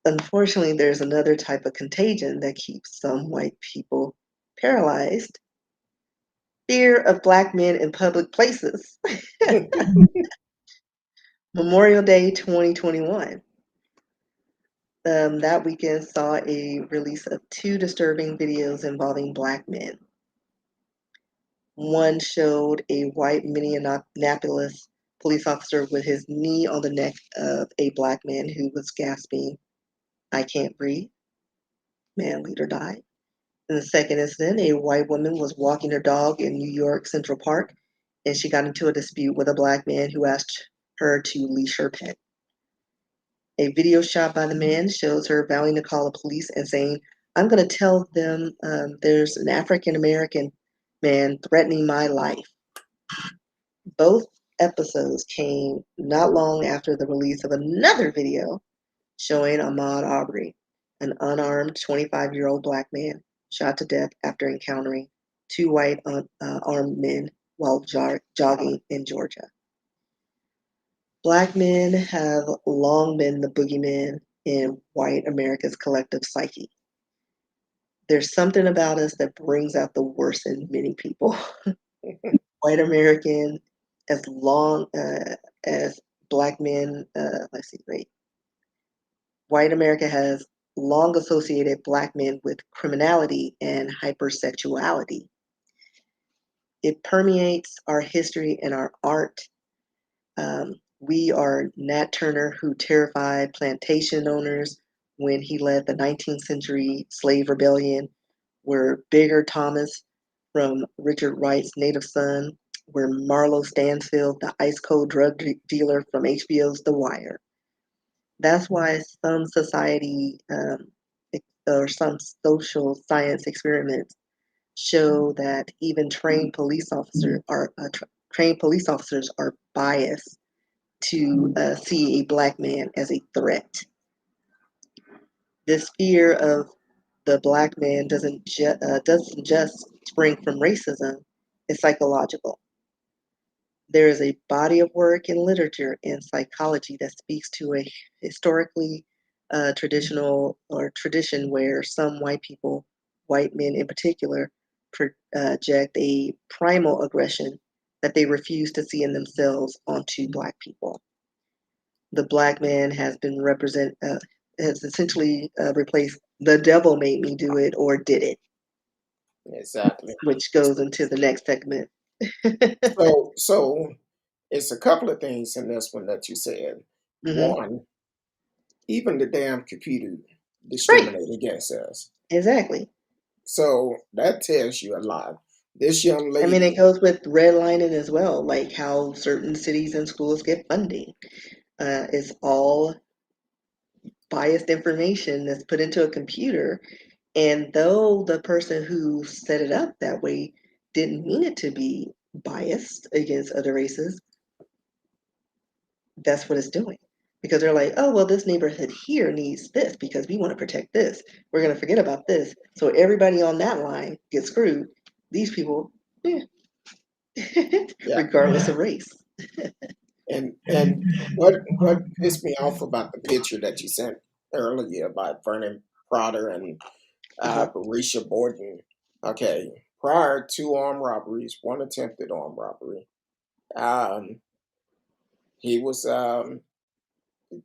Unfortunately, there's another type of contagion that keeps some white people paralyzed: fear of Black men in public places. Memorial Day 2021. That weekend saw a release of two disturbing videos involving Black men. One showed a white Minneapolis police officer with his knee on the neck of a Black man who was gasping, "I can't breathe." Man, lead or die. In the second incident, a white woman was walking her dog in New York Central Park, and she got into a dispute with a Black man who asked her to leash her pet. A video shot by the man shows her vowing to call the police and saying, "I'm going to tell them there's an African American man threatening my life." Both episodes came not long after the release of another video showing Ahmaud Arbery, an unarmed 25-year-old Black man shot to death after encountering two white armed men while jogging in Georgia. Black men have long been the boogeyman in white America's collective psyche. There's something about us that brings out the worst in many people. White American, as long as Black men, white America has long associated Black men with criminality and hypersexuality. It permeates our history and our art. We are Nat Turner, who terrified plantation owners when he led the 19th century slave rebellion. We're Bigger Thomas from Richard Wright's Native Son. We're Marlo Stansfield, the ice cold drug dealer from HBO's The Wire. That's why some society or some social science experiments show that even trained police officers are biased to see a Black man as a threat. This fear of the Black man doesn't just spring from racism; it's psychological. There is a body of work in literature and psychology that speaks to a historically traditional or tradition where some white people, white men in particular, project a primal aggression that they refuse to see in themselves onto Black people. The Black man has essentially replaced "the devil made me do it" or "did it," Exactly. which goes into the next segment. So it's a couple of things in this one that you said. Hmm. One, even the damn computer Right, discriminate against us. exactly. So that tells you a lot. This young I mean, it lady, goes with redlining as well, like how certain cities and schools get funding. It's all biased information that's put into a computer. And though the person who set it up that way didn't mean it to be biased against other races, that's what it's doing. Because they're like, oh, well, this neighborhood here needs this because we want to protect this. We're going to forget about this. So everybody on that line gets screwed. These people, yeah, yeah. regardless of race. And what pissed me off about the picture that you sent earlier about Vernon Prada and Uh-huh. Barisha Borden. Okay, prior two armed robberies, one attempted armed robbery. Um, he was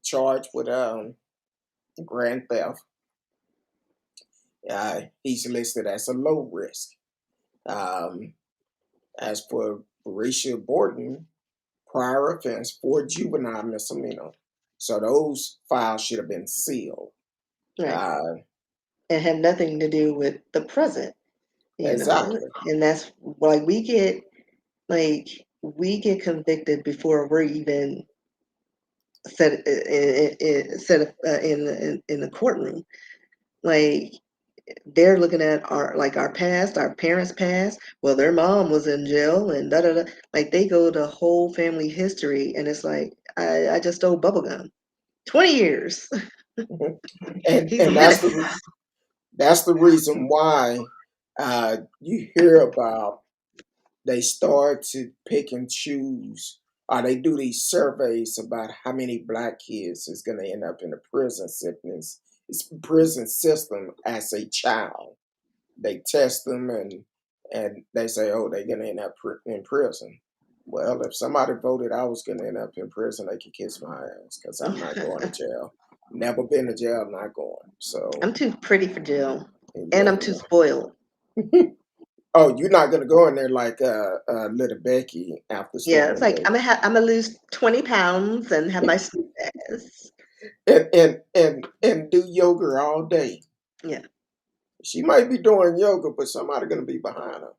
charged with grand theft. He's listed as a low risk. Um, As for Risha Borden, prior offense for juvenile misdemeanor. So those files should have been sealed. Right. Uh, And have nothing to do with the present, exactly. and that's like we get convicted before we're even set in the courtroom. Like they're looking at our past, our parents' past. Well, their mom was in jail and da da da. Like they go to whole family history, and it's like I just stole bubblegum. 20 years. Mhm. And He's a and menace. that's the reason why you hear about they start to pick and choose, or they do these surveys about how many black kids is going to end up in the prison system as a child. They test them and they say, oh, they're going to end up in prison. Well, if somebody voted I was going to end up in prison, they could kiss my ass because I'm not going to jail. Never been to jail, not going. So, I'm too pretty for jail, and yeah, I'm too spoiled. oh, you're not going to go in there like little Becky after Yeah, it's stealing like the I'm gonna lose 20 pounds and have my sneak ass. and do yoga all day. Yeah. She might be doing yoga, but somebody going to be behind her.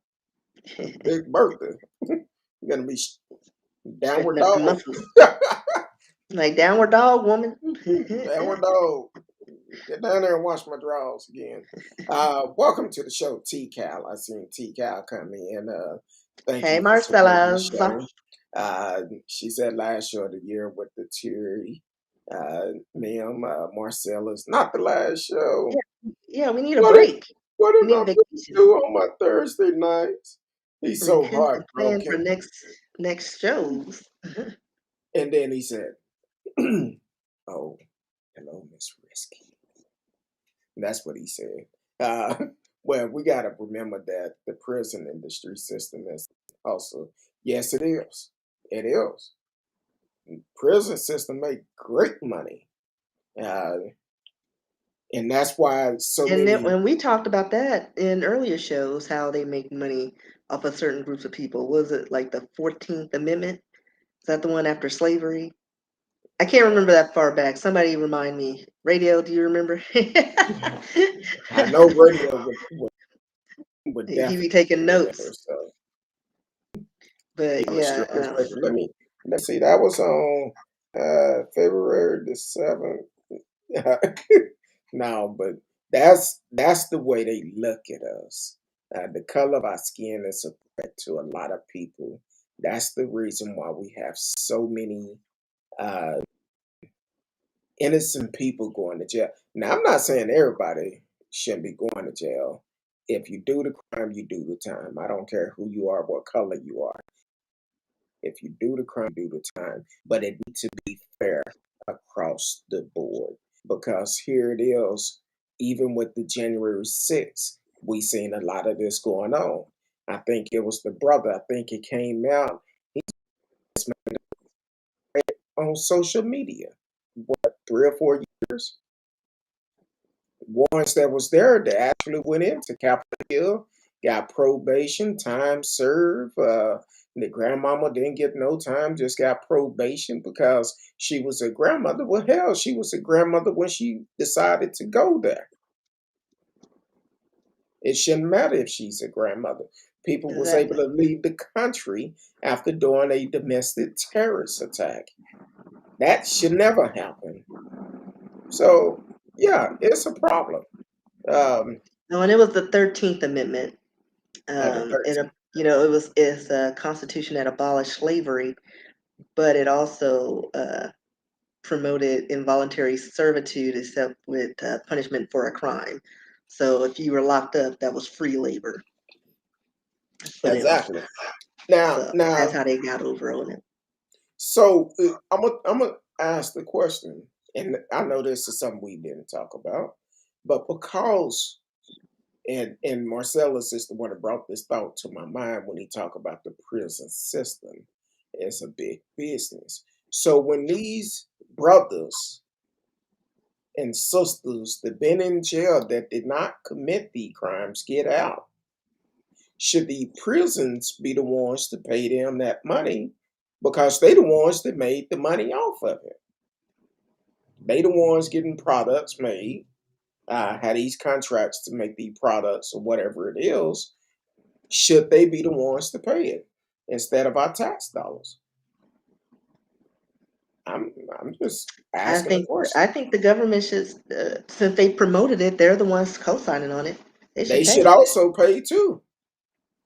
Big Bertha. You're going to be downward Stretching up the dog. muscles. Like downward dog woman. Downward dog. Get down there and wash my drawers again. Welcome to the show, T Cal. I seen T Cal come in. Thank Hey you for supporting the Marcella. show. She said last show of the year with the Terry, ma'am, Marcella's not the last show. Yeah, yeah, we need a What did break. what We did need my a man vacation. do on my Thursday nights? He's so Repent and plan for heartbroken. next shows. And then he said, "Oh, hello, Miss Risky." That's what he said. Uh, well, we got to remember that the prison industry system is also, yes, it is. It is. Prison system make great money. Uh, and that's why so And then many, when we talked about that in earlier shows, how they make money off of certain groups of people. Was it like the 14th Amendment? Is that the one after slavery? I can't remember that far back. Somebody remind me. Radio, do you remember? I know radio would He be definitely taking remember. notes. So he But yeah, restricted. Let me see. That was on February the 7th. No, but that's the way they look at us. The color of our skin is a threat to a lot of people. That's the reason why we have so many uh, innocent people going to jail. Now, I'm not saying everybody shouldn't be going to jail. If you do the crime, you do the time. I don't care who you are, what color you are. If you do the crime, do the time. But it needs to be fair across the board. Because here it is, even with the January 6th, we seen a lot of this going on. I think it was the brother, I think it came out on social media. What, 3 or 4 years? Ones that was there that actually went into Capitol Hill, got probation, time served. The grandmama didn't get no time, just got probation because she was a grandmother. Well, hell, she was a grandmother when she decided to go there. It shouldn't matter if she's a grandmother. People was able exactly. to leave the country after doing a domestic terrorist attack. That should never happen. So yeah, it's a problem. Um, No, and it was the 13th Amendment. the And 13th. it's a constitution that abolished slavery, but it also promoted involuntary servitude except with punishment for a crime. So if you were locked up, that was free labor. But Exactly. Now, so that's now, how they got over on it. so I'm gonna ask the question, and I know this is something we didn't talk about, but because and Marcellus is the one that brought this thought to my mind when he talked about the prison system. It's a big business. So when these brothers and sisters that been in jail that did not commit the crimes get out, should the prisons be the ones to pay them that money because they the ones that made the money off of it? They the ones getting products made, had these contracts to make the products or whatever it is. Should they be the ones to pay it instead of our tax dollars? I'm just I asking a think I question. think the government should, since they promoted it, they're the ones co-signing on it. They should They should pay. also pay too.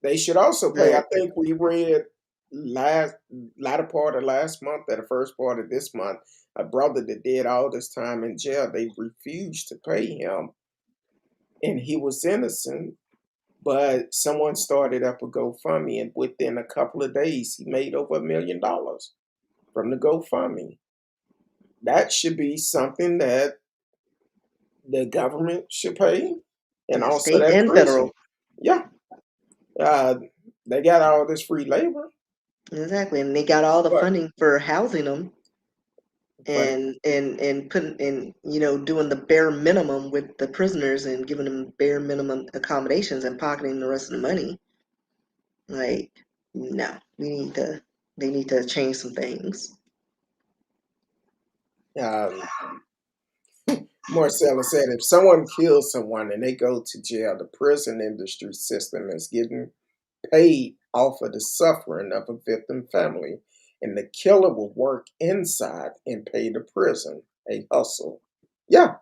They should also pay. I But think we read last latter part of last month or the first part of this month, a brother that did all this time in jail, they refused to pay him, and he was innocent. But someone started up a GoFundMe, and within a couple of days, he made over $1 million from the GoFundMe. That should be something that the government should pay, and yeah, also state that and prison. federal. Yeah, uh, they got all this free labor, Exactly. And they got all the but funding for housing them but and putting in, doing the bare minimum with the prisoners and giving them bare minimum accommodations and pocketing the rest of the money. Like, no, they need to change some things. um, Marcella said if someone kills someone and they go to jail, the prison industry system is getting paid off of the suffering of a victim family, and the killer will work inside and pay the prison a hustle. Yeah,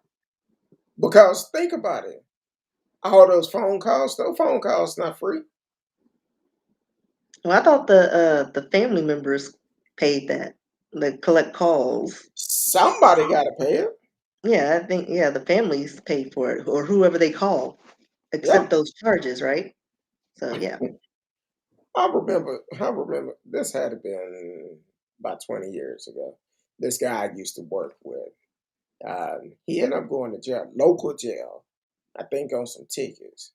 because think about it. All those phone calls not free. Well, I thought the family members paid that, the collect calls. Somebody got to pay it. Yeah, I think the families pay for it or whoever they call, Yeah, accept those charges, right? So yeah, I remember. This had to been about 20 years ago. This guy I used to work with. He ended up going to jail, local jail, I think on some tickets.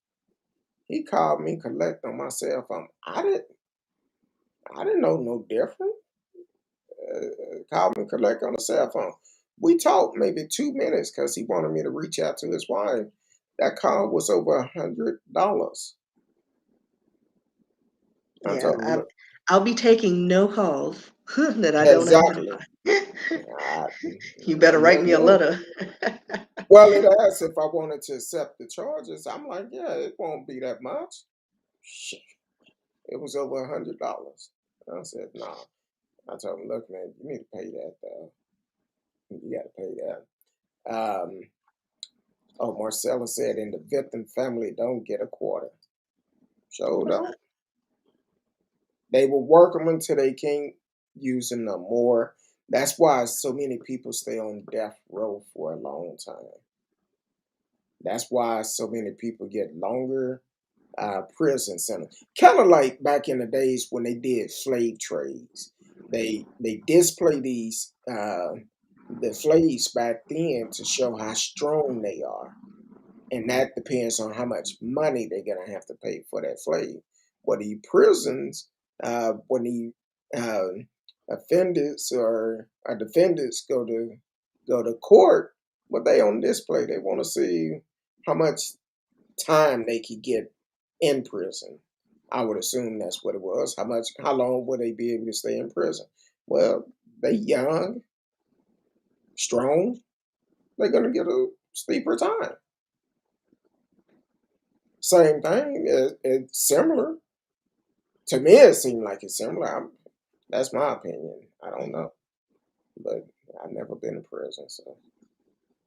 He called me collect on my cell phone. I didn't know no different. Called me collect on the cell phone. We talked maybe 2 minutes because he wanted me to reach out to his wife. That call was over $100. I yeah. told him, look, I'll be taking no calls that I don't exactly. identify. I, You better no, write me a no. letter. Well, it asked if I wanted to accept the charges. I'm like, yeah, it won't be that much. Shit, it was over $100. I said, no. I told him, look, man, you need to pay that. You got to pay that. Oh, Marcella said, and the victim family don't get a quarter. Of So course not. don't. They will work them until they can't use them no more. That's why so many people stay on death row for a long time. That's why so many people get longer prison sentence. Kind of like back in the days when they did slave trades. They display these the slaves back then to show how strong they are, and that depends on how much money they're gonna have to pay for that slave. Well, the prisons, when the uh, offenders or defendants go to court, what they on display, they want to see how much time they could get in prison. I would assume that's what it was. How long would they be able to stay in prison? Well, they young, strong. They're gonna get a steeper time. Same thing. It's similar to me. It seemed like it's similar. That's my opinion. I don't know, but I've never been in prison, so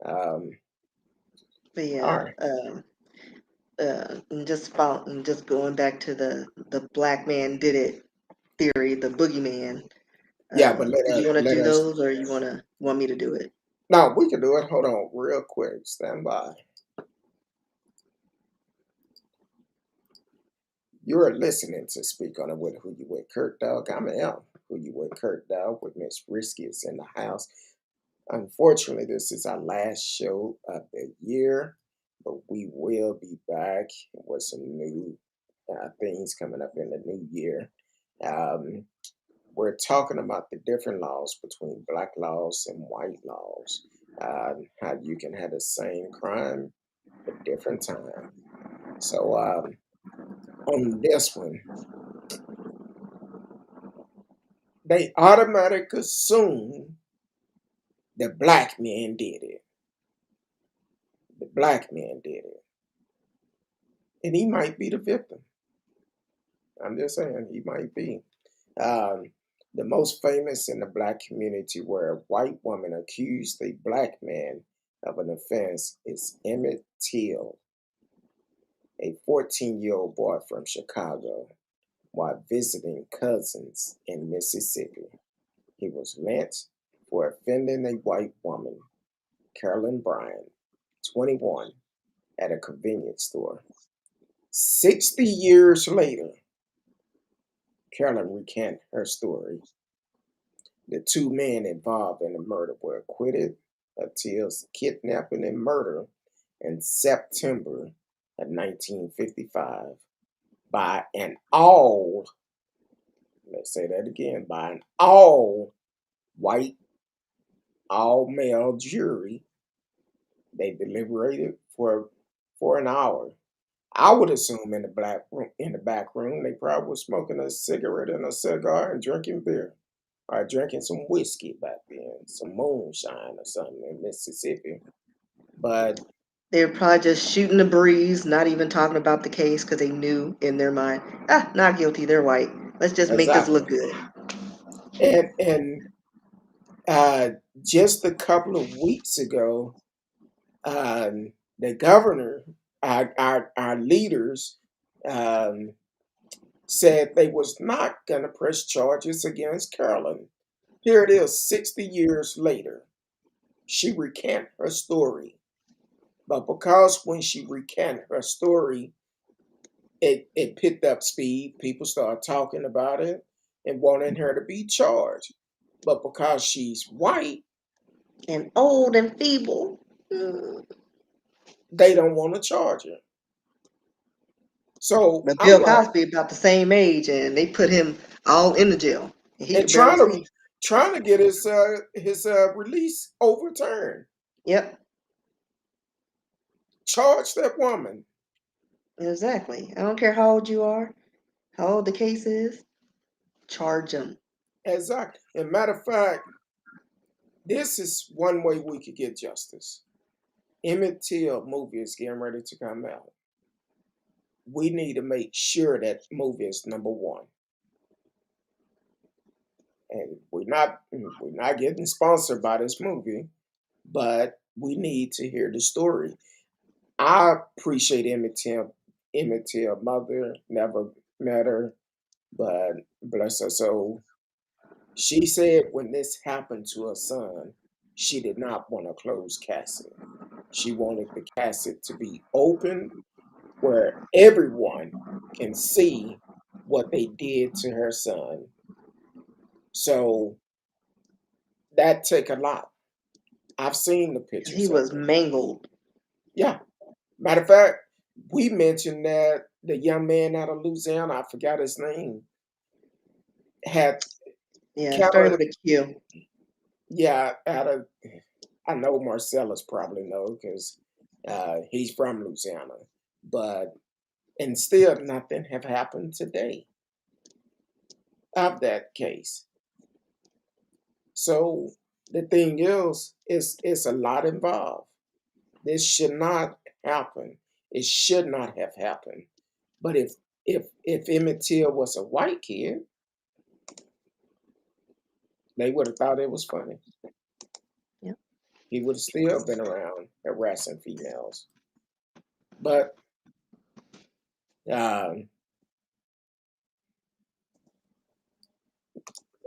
um, But all yeah, right. and just going back to the black man did it theory, the boogeyman. Yeah, but let Did you us want to let do us. those, or you want me to do it? No, we can do it. Hold on, real quick. Stand by. You're listening to Speak on It with Who You With Curtdog. I'm L. Who You With Curtdog with Miss Risky is in the house. Unfortunately, this is our last show of the year, but we will be back with some new things coming up in the new year. Um, we're talking about the different laws between black laws and white laws. How you can have the same crime but different time. So on this one, they automatically assume the black man did it. The black man did it. And he might be the victim. I'm just saying, he might be. Um, the most famous in the black community where a white woman accused a black man of an offense is Emmett Till, a 14-year-old boy from Chicago, while visiting cousins in Mississippi. He was lynched for offending a white woman, Carolyn Bryan, 21, at a convenience store. 60 years later, Carolyn recanted her story. The two men involved in the murder were acquitted of Till's kidnapping and murder in September of 1955 by an all, let's say that again, by an all white, all male jury. They deliberated for an hour. I would assume in the back room, they probably were smoking a cigarette and a cigar and drinking beer, or drinking some whiskey back then, some moonshine or something in Mississippi. But They were probably just shooting the breeze, not even talking about the case because they knew in their mind, not guilty, they're white. Let's just make this exactly, look good. and uh, just a couple of weeks ago, the governor, our leaders, um, said they was not going to press charges against Carolyn. Here it is, 60 years later. She recanted her story. But because when she recanted her story, it picked up speed, people started talking about it and wanting her to be charged. But because she's white, And old and feeble. Mm. they don't want to charge her. So But I'm Bill like, Cosby about the same age, and they put him all in the jail. And he and could barely speak. trying to get his release overturned. Yep, Charge that woman. exactly. I don't care how old you are, how old the case is, charge them. Exactly. And matter of fact, this is one way we could get justice. Emmett Till movie is getting ready to come out. We need to make sure that movie is number one. And we're not getting sponsored by this movie, but we need to hear the story. I appreciate Emmett Till. Emmett Till mother, never met her, but bless her soul. She said when this happened to her son, she did not want a closed casket. She wanted the casket to be open where everyone can see what they did to her son. So that take a lot. I've seen the Because he pictures of was it. mangled. Yeah. Matter of fact, we mentioned that the young man out of Louisiana, I forgot his name, had Yeah, it started Carolyn, with a Q. yeah, out of, I know Marcellus probably know because he's from Louisiana, but and still nothing have happened today of that case. So the thing is, it's a lot involved. This should not happen. It should not have happened. But if Emmett Till was a white kid, they would have thought it was funny. Yep. He would have still been around harassing females. But um,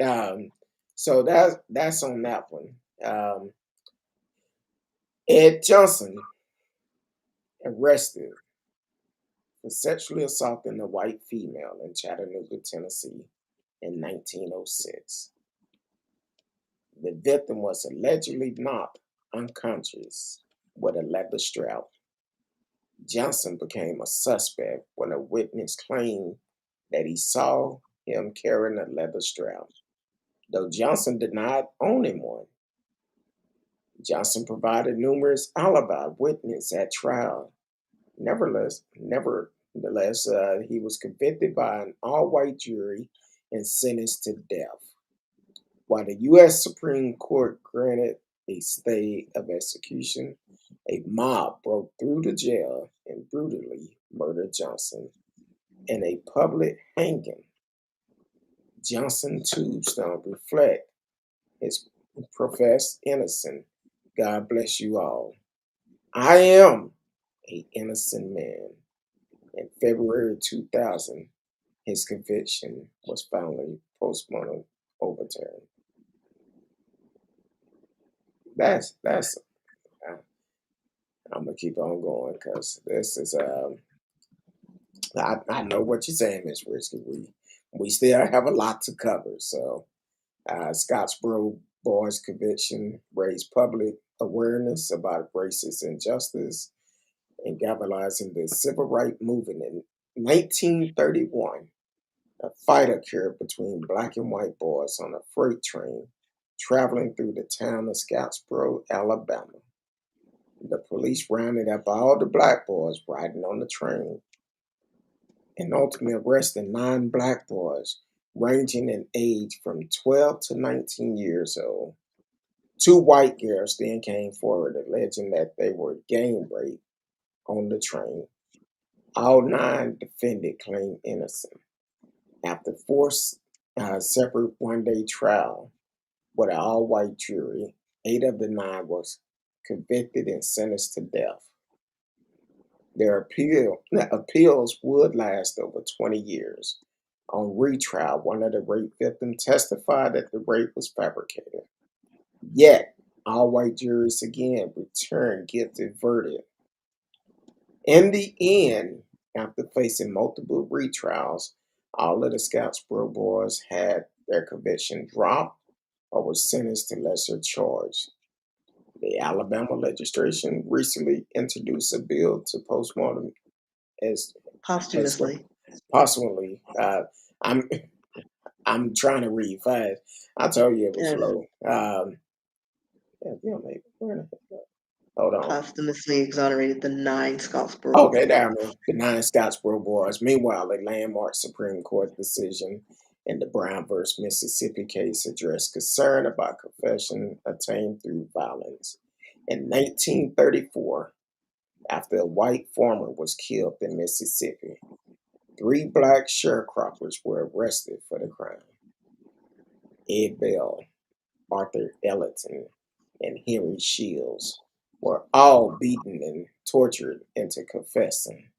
um, so that's on that one. Ed Johnson arrested for sexually assaulting a white female in Chattanooga, Tennessee in 1906. The victim was allegedly knocked unconscious with a leather strap. Johnson became a suspect when a witness claimed that he saw him carrying a leather strap. Though Johnson denied owning one, Johnson provided numerous alibi witnesses at trial. Nonetheless, he was convicted by an all-white jury and sentenced to death. While the U.S. Supreme Court granted a stay of execution, a mob broke through the jail and brutally murdered Johnson. In a public hanging, Johnson's tombstone reflects his professed innocence. God bless you all. I am an innocent man. In February 2000, his conviction was finally postponed, overturned. That's. Uh, I'm gonna keep on going because this is. I know what you're saying, Miss Risky. We still have a lot to cover. So, Scottsboro boys' conviction raised public awareness about racist injustice and galvanizing the civil rights movement. In 1931, a fight occurred between black and white boys on a freight train traveling through the town of Scottsboro, Alabama. The police rounded up all the black boys riding on the train and ultimately arrested 9 black boys ranging in age from 12 to 19 years old. 2 white girls then came forward alleging that they were gang raped on the train. All 9 defendants claimed innocence. After 4 separate one-day trial with an all-white jury, 8 of the 9 was convicted and sentenced to death. Their appeals would last over 20 years. On retrial, one of the rape victims testified that the rape was fabricated. Yet, all white juries again returned guilty verdict. In the end, after facing multiple retrials, all of the Scottsboro boys had their conviction dropped or were sentenced to lesser charge. The Alabama legislation recently introduced a bill to postmortem as Posthumously. possibly. I'm I'm trying to read fast. I told you it was And slow. Yeah, maybe. Hold on. posthumously exonerated the 9 Scottsboro Okay, boys. down there. The 9 Scottsboro boys. Meanwhile, a landmark Supreme Court decision in the Brown versus Mississippi case addressed concern about confession attained through violence. In 1934, after a white farmer was killed in Mississippi, 3 black sharecroppers were arrested for the crime. Ed Bell, Arthur Ellington, and Henry Shields were all beaten and tortured into confessing.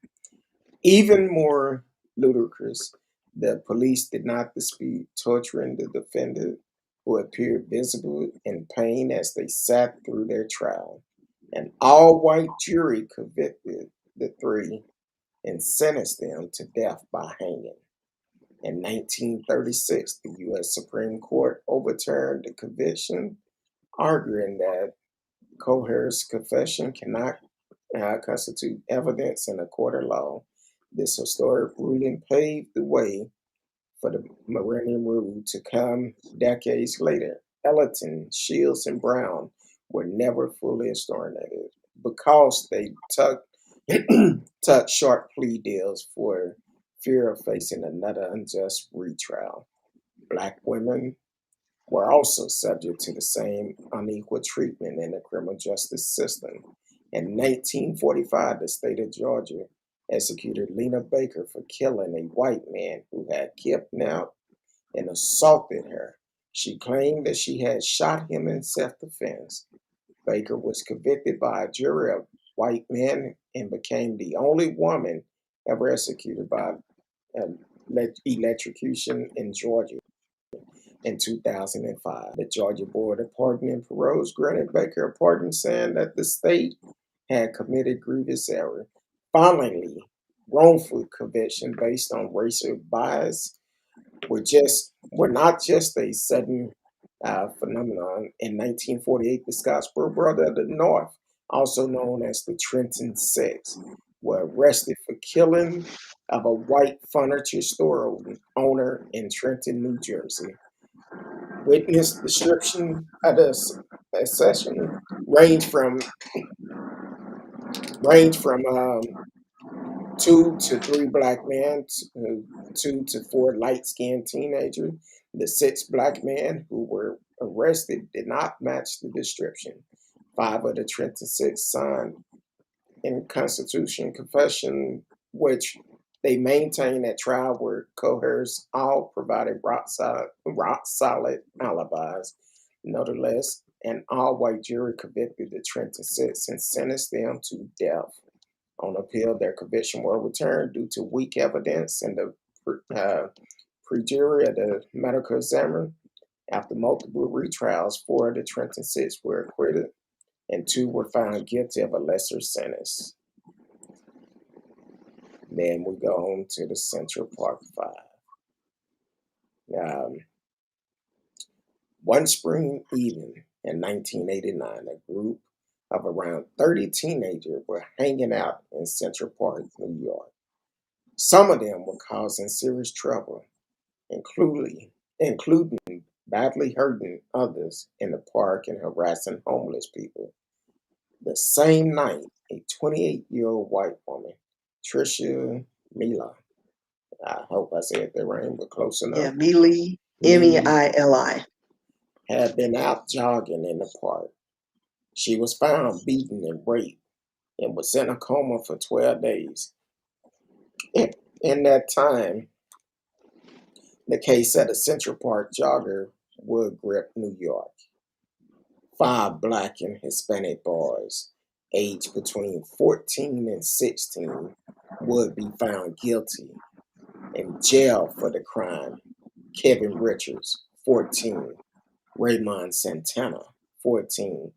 Even more ludicrous, the police did not dispute torturing the defendant, who appeared visible in pain as they sat through their trial. An all white jury convicted the 3 and sentenced them to death by hanging. In 1936, the U.S. Supreme Court overturned the conviction, arguing that coerced confession cannot constitute evidence in a court of law. This historic ruling paved the way for the Millennium Rule to come decades later. Ellington, Shields, and Brown were never fully exonerated because they took short plea deals for fear of facing another unjust retrial. Black women were also subject to the same unequal treatment in the criminal justice system. In 1945, the state of Georgia executed Lena Baker for killing a white man who had kidnapped and assaulted her. She claimed that she had shot him in self defense. Baker was convicted by a jury of white men and became the only woman ever executed by electrocution in Georgia. In 2005, the Georgia Board of Pardon and Parole granted Baker a pardon, saying that the state had committed grievous error. Finally, wrongful conviction based on racial bias were not just a sudden phenomenon. In 1948, the Scottsboro Brothers of the North, also known as the Trenton Six, were arrested for killing of a white furniture store owner in Trenton, New Jersey. Witness description of the session range from 2 to 3 black men, 2 to 4 light-skinned teenagers. The 6 black men who were arrested did not match the description. 5 of the 26 signed in Constitution confession, which they maintained at trial were coerced, all provided rock solid alibis. Nevertheless, an all-white jury convicted the 26 and sentenced them to death. On appeal, their conviction were overturned due to weak evidence and the perjury of the medical examiner. After multiple retrials, 4 of the 26 were acquitted and 2 were found guilty of a lesser sentence. Then we go on to the Central Park Five. One spring evening in 1989, a group of around 30 teenagers were hanging out in Central Park, New York. Some of them were causing serious trouble, including badly hurting others in the park and harassing homeless people. The same night, a 28-year-old white woman, Tricia Mila, I hope I said that right, but close Yeah, enough, Meili, Mealy, Meili. had been out jogging in the park. She was found beaten and raped and was in a coma for 12 days. In that time, the case of the Central Park jogger would grip New York. 5 black and Hispanic boys, aged between 14 and 16, would be found guilty and jailed for the crime. Kevin Richards, 14, Raymond Santana, 14,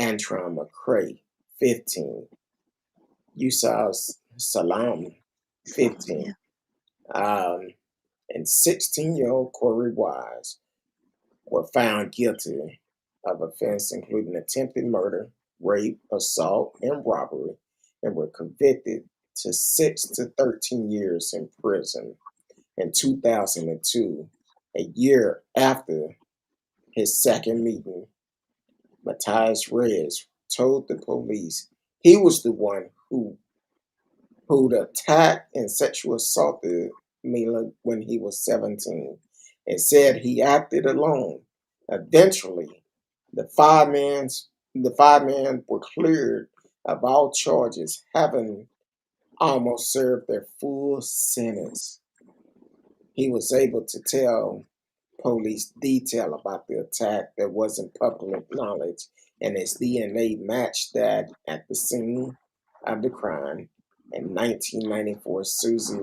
Antron McCray, 15, Yusuf Salam, Yeah. 15, um, and 16-year-old Corey Wise were found guilty of offense including attempted murder, rape, assault, and robbery, and were convicted to 6 to 13 years in prison. In 2002, a year after his second meeting, Matthias Reyes told the police he was the one who'd attacked and sexually assaulted Mila when he was 17 and said he acted alone. Eventually, the five men were cleared of all charges, having almost served their full sentence. He was able to tell police detail about the attack that wasn't public knowledge, and his DNA matched that at the scene of the crime. In 1994, Susie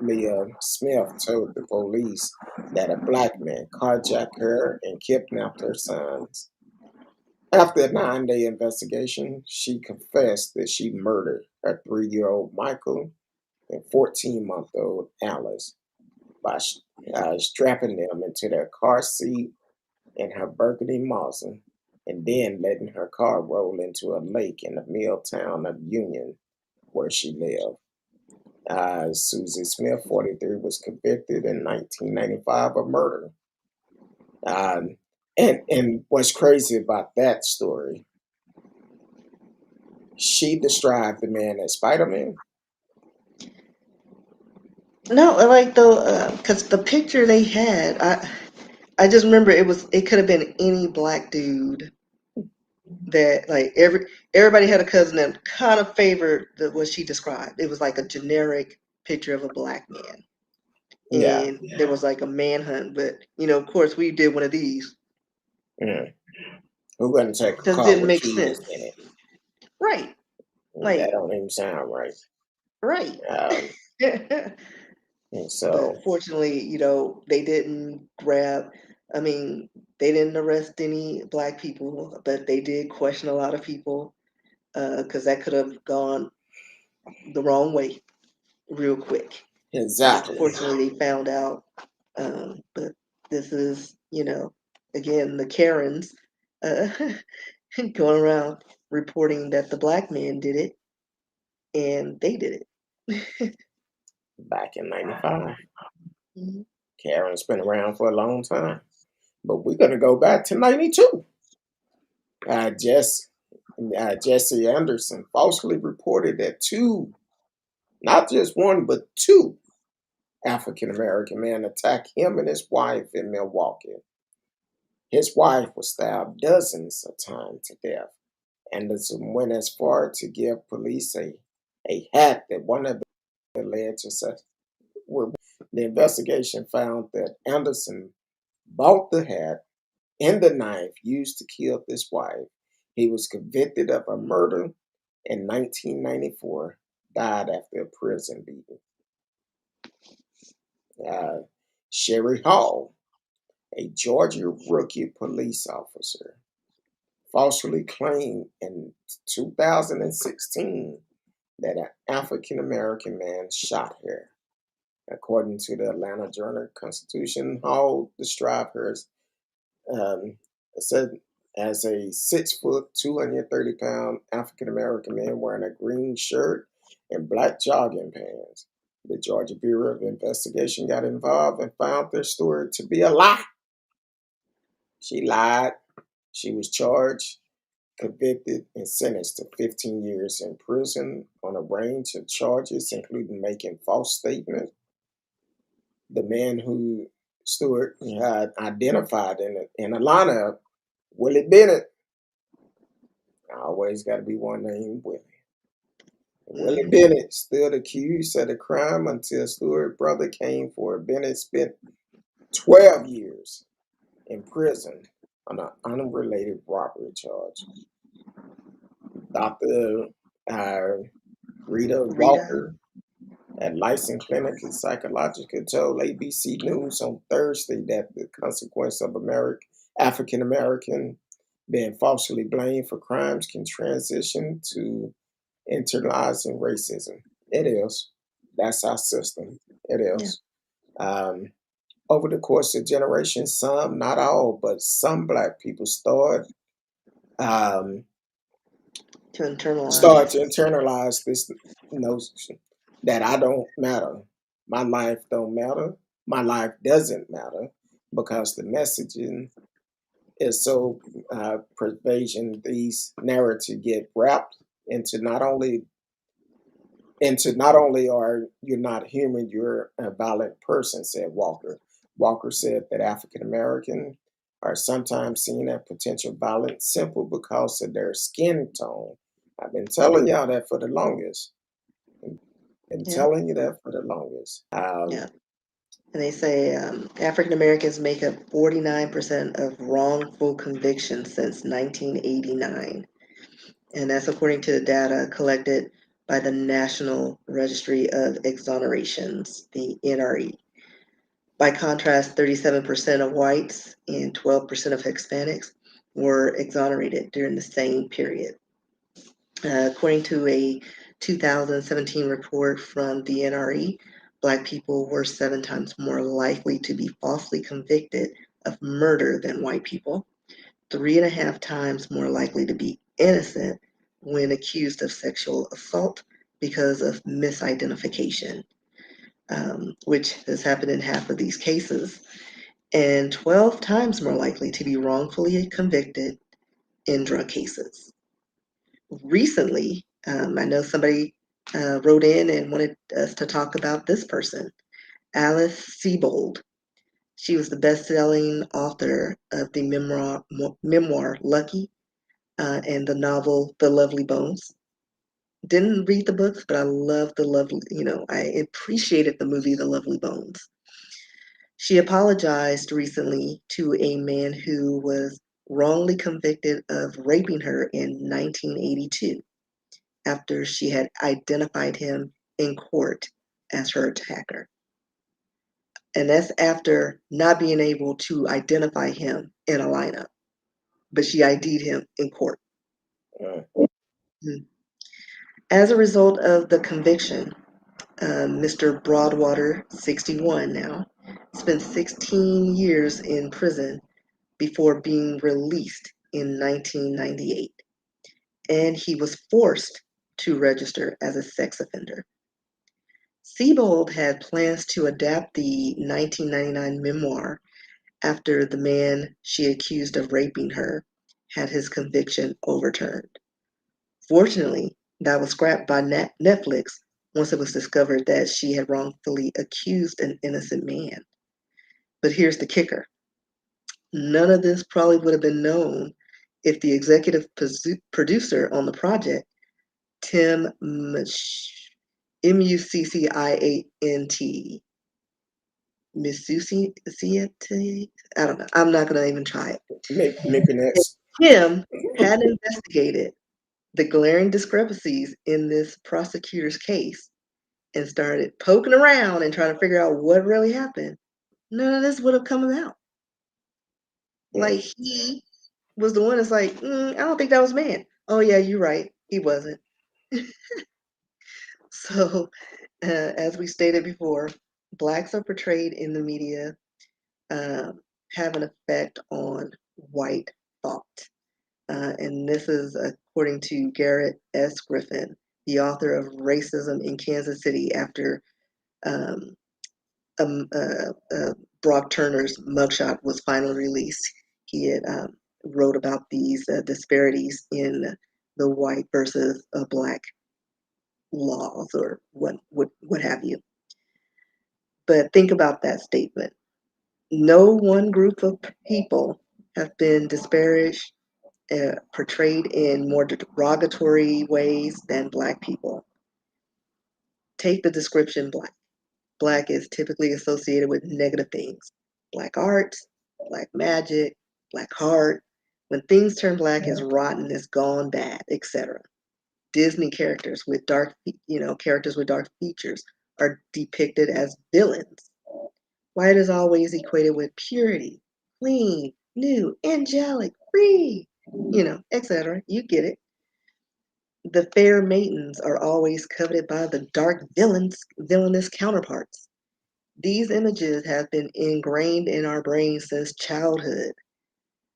Leah Smith told the police that a black man carjacked her and kidnapped her sons. After a 9-day investigation, she confessed that she murdered her 3-year-old Michael and 14-month-old Alice by strapping them into their car seat in her burgundy Mazda and then letting her car roll into a lake in the mill town of Union where she lived. Susie Smith, 43, was convicted in 1995 of murder. Um, and what's crazy about that story, she described the man as Spider-Man. No, like because the picture they had, I just remember it could have been any black dude that like everybody had a cousin that kind of favored what she described. It was like a generic picture of a black man, Yeah. and there was like a manhunt. But of course, we did one of these. Mm. Who gonna take a Just car didn't with make kids sense, in it? right? That Like don't even sound right. right. Um, and But so, fortunately, they didn't grab. I mean, they didn't arrest any black people, but they did question a lot of people because that could have gone the wrong way real quick. But exactly. fortunately, they found out. But this is, again, the Karens uh, going around reporting that the black man did it and they did it. Back in 95. Mhm. Karen's been around for a long time. But we're going to go back to 92. Uh, Jess, Jesse Anderson falsely reported that 2 Not just one, but two African American men attacked him and his wife in Milwaukee. His wife was stabbed dozens of times to death, Anderson went as far to give police a hat that one of the alleged suspects. The investigation found that Anderson bought the hat and the knife used to kill his wife. He was convicted of a murder in 1994, died after a prison beating. Uh, Sherry Hall, a Georgia rookie police officer, falsely claimed in 2016 that an African American man shot her. According to the Atlanta Journal-Constitution, Hall described her um, said as a 6 foot, 230-pound African American man wearing a green shirt and black jogging pants. The Georgia Bureau of Investigation got involved and found their story to be a lie. She lied. She was charged, convicted, and sentenced to 15 years in prison on a range of charges, including making false statements. The man who Stewart had identified in a lineup, Willie Bennett. Always got to be one named Willie. Willie Bennett stood accused of the crime until Stewart's brother came forward. Bennett spent 12 years in prison on an unrelated robbery charge. Dr. Uh, Rita Walker at Licensed Clinical Psychological told ABC News on Thursday that the consequence of African American being falsely blamed for crimes can transition to internalizing racism. It is. That's our system. It is. Over the course of generations, some, not all, but some Black people um, To internalize. start to internalize this notion that I don't matter. My life don't matter. My life doesn't matter because the messaging is so pervasive. These narratives get wrapped into not only are you not human, you're a violent person, said Walker. Walker said that African American are sometimes seen as potential violent simply because of their skin tone. I've been telling y'all that for the longest. Been telling you that for the longest. Yeah. And they say African Americans make up 49% of wrongful convictions since 1989. And that's according to the data collected by the National Registry of Exonerations, the NRE. By contrast, 37% of whites and 12% of Hispanics were exonerated during the same period. According to a 2017 report from the NRE, Black people were 7 times more likely to be falsely convicted of murder than white people, 3.5 times more likely to be innocent when accused of sexual assault because of misidentification, which has happened in half of these cases, and 12 times more likely to be wrongfully convicted in drug cases. Recently, I know somebody wrote in and wanted us to talk about this person, Alice Sebold. She was the best-selling author of the memoir Lucky and the novel The Lovely Bones. Didn't read the books, but I love I appreciated the movie The Lovely Bones. She apologized recently to a man who was wrongly convicted of raping her in 1982 after she had identified him in court as her attacker. And that's after not being able to identify him in a lineup, but she ID'd him in court. As a result of the conviction, Mr. Broadwater, 61 now, spent 16 years in prison before being released in 1998. And he was forced to register as a sex offender. Sebold had plans to adapt the 1999 memoir after the man she accused of raping her had his conviction overturned. Fortunately, that was scrapped by Netflix once it was discovered that she had wrongfully accused an innocent man. But here's the kicker. None of this probably would have been known if the executive producer on the project, Tim Mucciant, Mucciant, I don't know. I'm not going to even try it. Maybe If next. Tim had investigated the glaring discrepancies in this prosecutor's case and started poking around and trying to figure out what really happened, none of this would have come about. Like, he was the one that's like, I don't think that was man. Oh, yeah, you're right. He wasn't. So, as we stated before, Blacks are portrayed in the media have an effect on white thought. And this is according to Garrett S. Griffin, the author of Racism in Kansas City after um, Brock Turner's mugshot was finally released. He had wrote about these disparities in the white versus black laws or what have you. But think about that statement. No one group of people have been disparaged, portrayed in more derogatory ways than black people. Take the description black. Black is typically associated with negative things. Black art, black magic, black heart. When things turn black, it's rotten, it's gone bad, etc. Disney characters with dark features are depicted as villains. White is always equated with purity, clean, new, angelic, free, etc. You get it. The fair maidens are always coveted by the dark villainous counterparts. These images have been ingrained in our brains since childhood.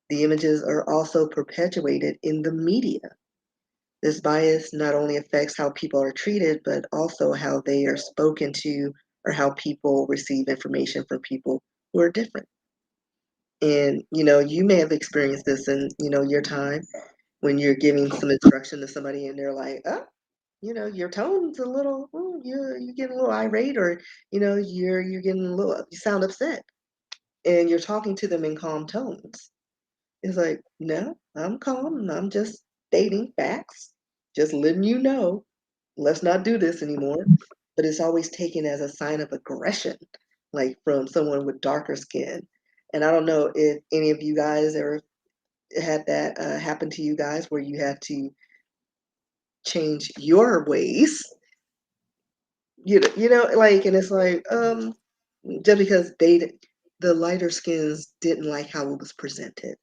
The images are also perpetuated in the media. This bias not only affects how people are treated, but also how they are spoken to or how people receive information from people who are different. And you may have experienced this in your time when you're giving some instruction to somebody and they're like, oh, your tone's a little, you're getting a little irate, or you're getting a little, you sound upset, and you're talking to them in calm tones. It's like, no, I'm calm. I'm just stating facts, just letting you know, let's not do this anymore. But it's always taken as a sign of aggression, like from someone with darker skin. And I don't know if any of you guys ever had that happen to you guys where you had to change your ways, like, and it's like, just because the lighter skins didn't like how it was presented.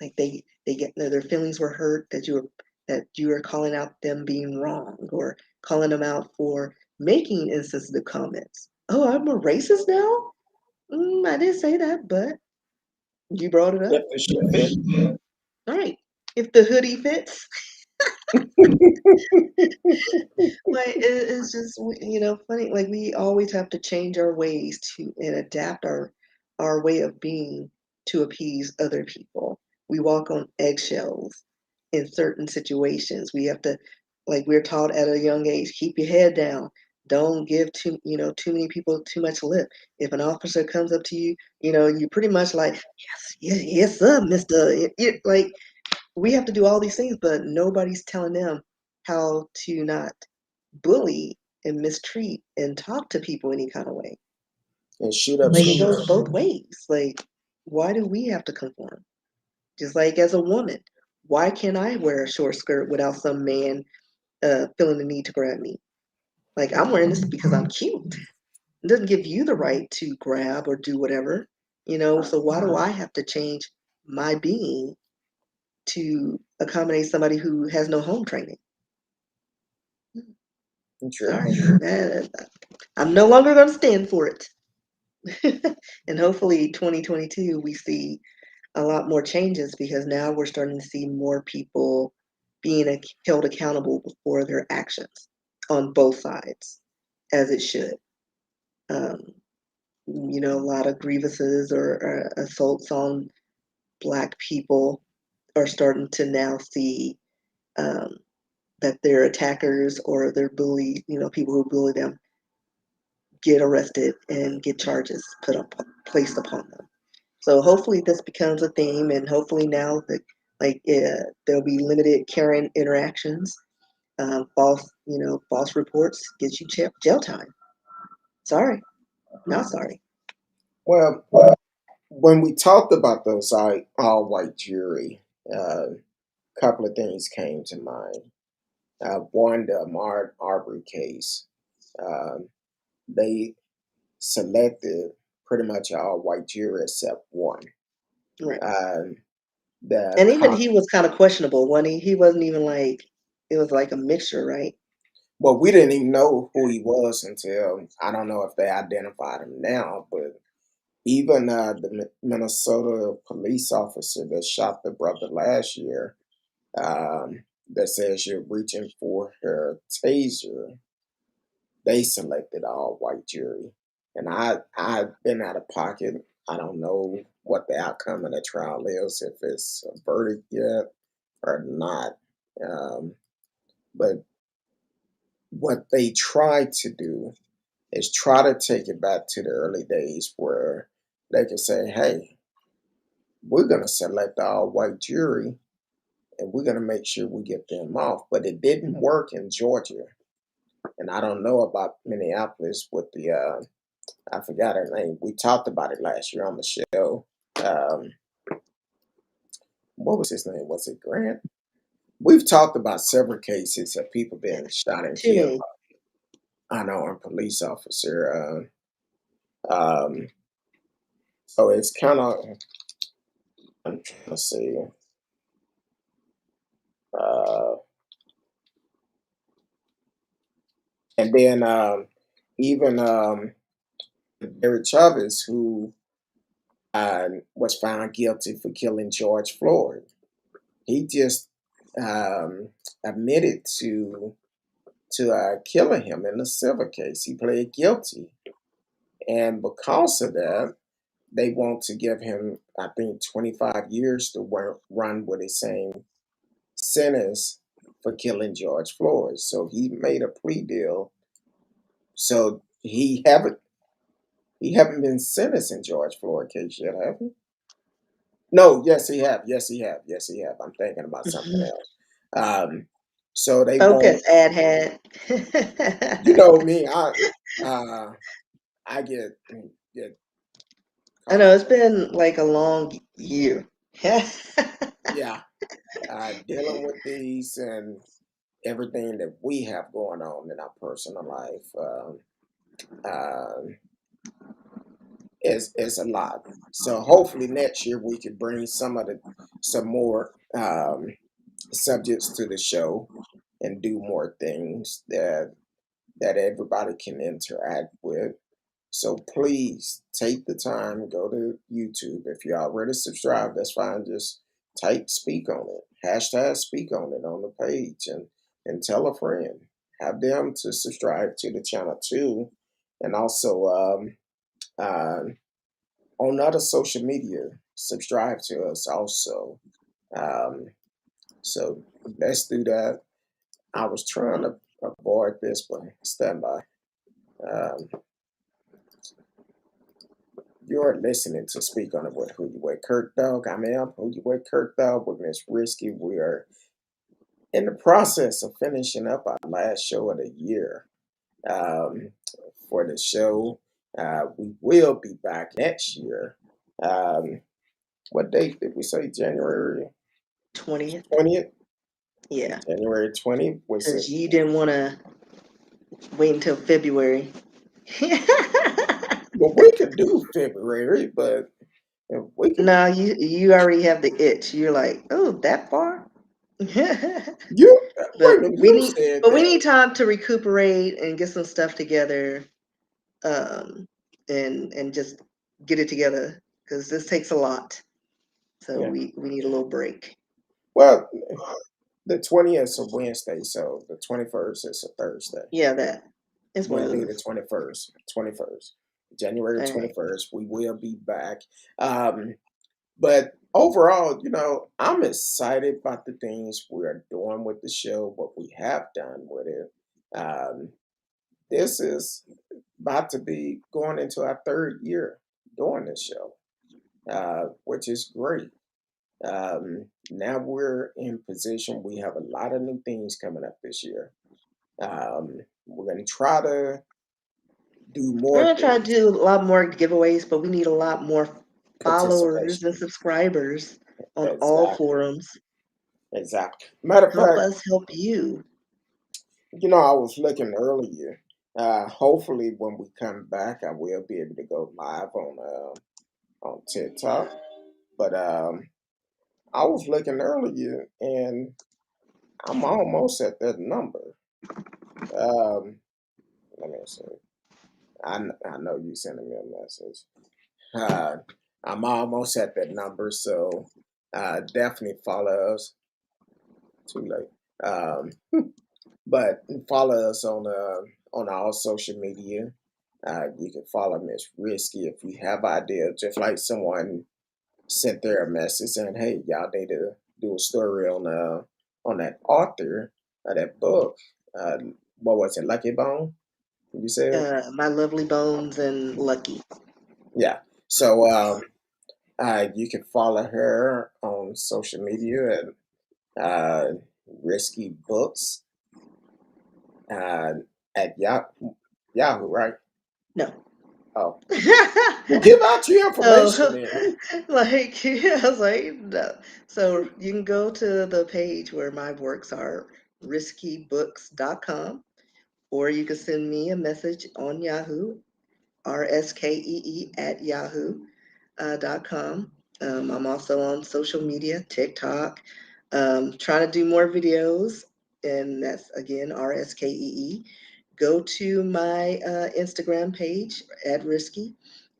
Like they get their feelings were hurt that you were calling out them being wrong or calling them out for making insensitive comments. Oh, I'm a racist now? I didn't say that, but you brought it up. If the shoe fit. All right. If the hoodie fits, like it's just funny. Like we always have to change our ways to and adapt our way of being to appease other people. We walk on eggshells in certain situations. We have to, like we're taught at a young age, keep your head down. Don't give too many people too much lip. If an officer comes up to you, you pretty much like, yes, sir, Mister. Like we have to do all these things, but nobody's telling them how to not bully and mistreat and talk to people any kind of way. And shoot up Like it schools. goes both ways. Like, why do we have to conform? Just like as a woman, why can't I wear a short skirt without some man feeling the need to grab me? Like I'm wearing this because I'm cute. It doesn't give you the right to grab or do whatever, So why do I have to change my being to accommodate somebody who has no home training? True. Sorry, I'm no longer going to stand for it. And hopefully 2022 we see a lot more changes because now we're starting to see more people being held accountable for their actions on both sides, as it should. Um, a lot of grievances or assaults on Black people are starting to now see um, that their attackers or their bully, people who bully them, get arrested and get charges placed upon them. So hopefully this becomes a theme, and hopefully now that there'll be limited Karen interactions. False reports get you jail time. Sorry, not sorry. Well, when we talked about those all white jury, a couple of things came to mind. One, the Ahmaud Arbery case. Um, they selected pretty much all white jury except one. Right. Um, the And even con- he was kind of questionable, when he wasn't even like, it was like a mixture, right? well, we didn't even know who he was until I don't know if they identified him now, but even the Minnesota police officer that shot the brother last year, that says you're reaching for her taser, they selected all white jury. And I've been out of pocket. I don't know what the outcome of the trial is, if it's a verdict yet or not. Um, but what they try to do is try to take it back to the early days where they could say, hey, we're going to select all white jury and we're going to make sure we get them off. But it didn't work in Georgia. And I don't know about Minneapolis with the, I forgot her name. We talked about it last year on the show. Um, what was his name? Was it Grant? We've talked about several cases of people being shot and Too killed many. by unarmed police officer. Um, so it's kind of, I'm trying to see. Uh, and then even Derek Chavez, who was found guilty for killing George Floyd, he just um, admitted to killing him in a civil case. He pled guilty, and because of that, they want to give him, I think, 25 years to run with the same sentence for killing George Floyd. So he made a plea deal. So he haven't been sentenced in George Floyd case yet, have he? No, yes he have. Yes he have. Yes he have. I'm thinking about something else. Um, so they Focus, won't. ad head. You know me. Uh, I get I caught know up. it's been like a long year. Yeah, dealing with these and everything that we have going on in our personal life um, is a lot. So hopefully next year we could bring some more subjects to the show and do more things that everybody can interact with. So please take the time, go to YouTube. If you're already subscribed, that's fine. Just type speak on it. Hashtag speak on it on the page and tell a friend. Have them to subscribe to the channel too. And also on other social media, subscribe to us also. Um, so let's do that. I was trying to avoid this, but stand by. Um, You're listening to Speak On It with Who You With Curtdog. I'm Who You With Curtdog with Miss Risky. We are in the process of finishing up our last show of the year. Um, for the show, we will be back next year. Um, what date did we say? January 20th. 20th? Yeah, January 20th was because it? you didn't want to wait until February. Well, we could do February, but if we could, No, you already have the itch. You're like, oh, that far? you, wait a But minute, we you need said but we that. need time to recuperate and get some stuff together, um, and just get it together, because this takes a lot. So Yeah. we need a little break. Well, the 20th is a Wednesday, so the 21st is a Thursday. Yeah, that is one We'll of do the those. 21st. 21st. January All right. 21st. We will be back. Um, but overall, I'm excited about the things we're doing with the show, what we have done with it. This is about to be going into our third year doing this show, which is great. Now we're in position. We have a lot of new things coming up this year. We're going to try to do We're more gonna try to things, do a lot more giveaways, but we need a lot more followers and participation. subscribers on all Exactly. forums. Exactly. Matter of Help fact, us help you. I was looking earlier. Hopefully, when we come back, I will be able to go live on TikTok. But I was looking earlier, and I'm almost at that number. Um, Let me see. I know you sending me a message. Uh, I'm almost at that number, so definitely follow us. Too late. But follow us on all social media. You can follow Miss Risky if you have ideas. Just like someone sent their message saying, "Hey, y'all need to do a story on that author of that book. Uh, what was it, Lucky Bone? You said, My lovely bones and Lucky. yeah. So you can follow her on social media at Risky Books uh, at Yahoo, right? No. Oh, well, give out your information So, then. like, I was like, no. So you can go to the page where my works are, riskybooks.com, or you can send me a message on Yahoo, rskee at yahoo.com. I'm also on social media, TikTok, trying to do more videos, and that's again rskee. Go to my Instagram page at Risky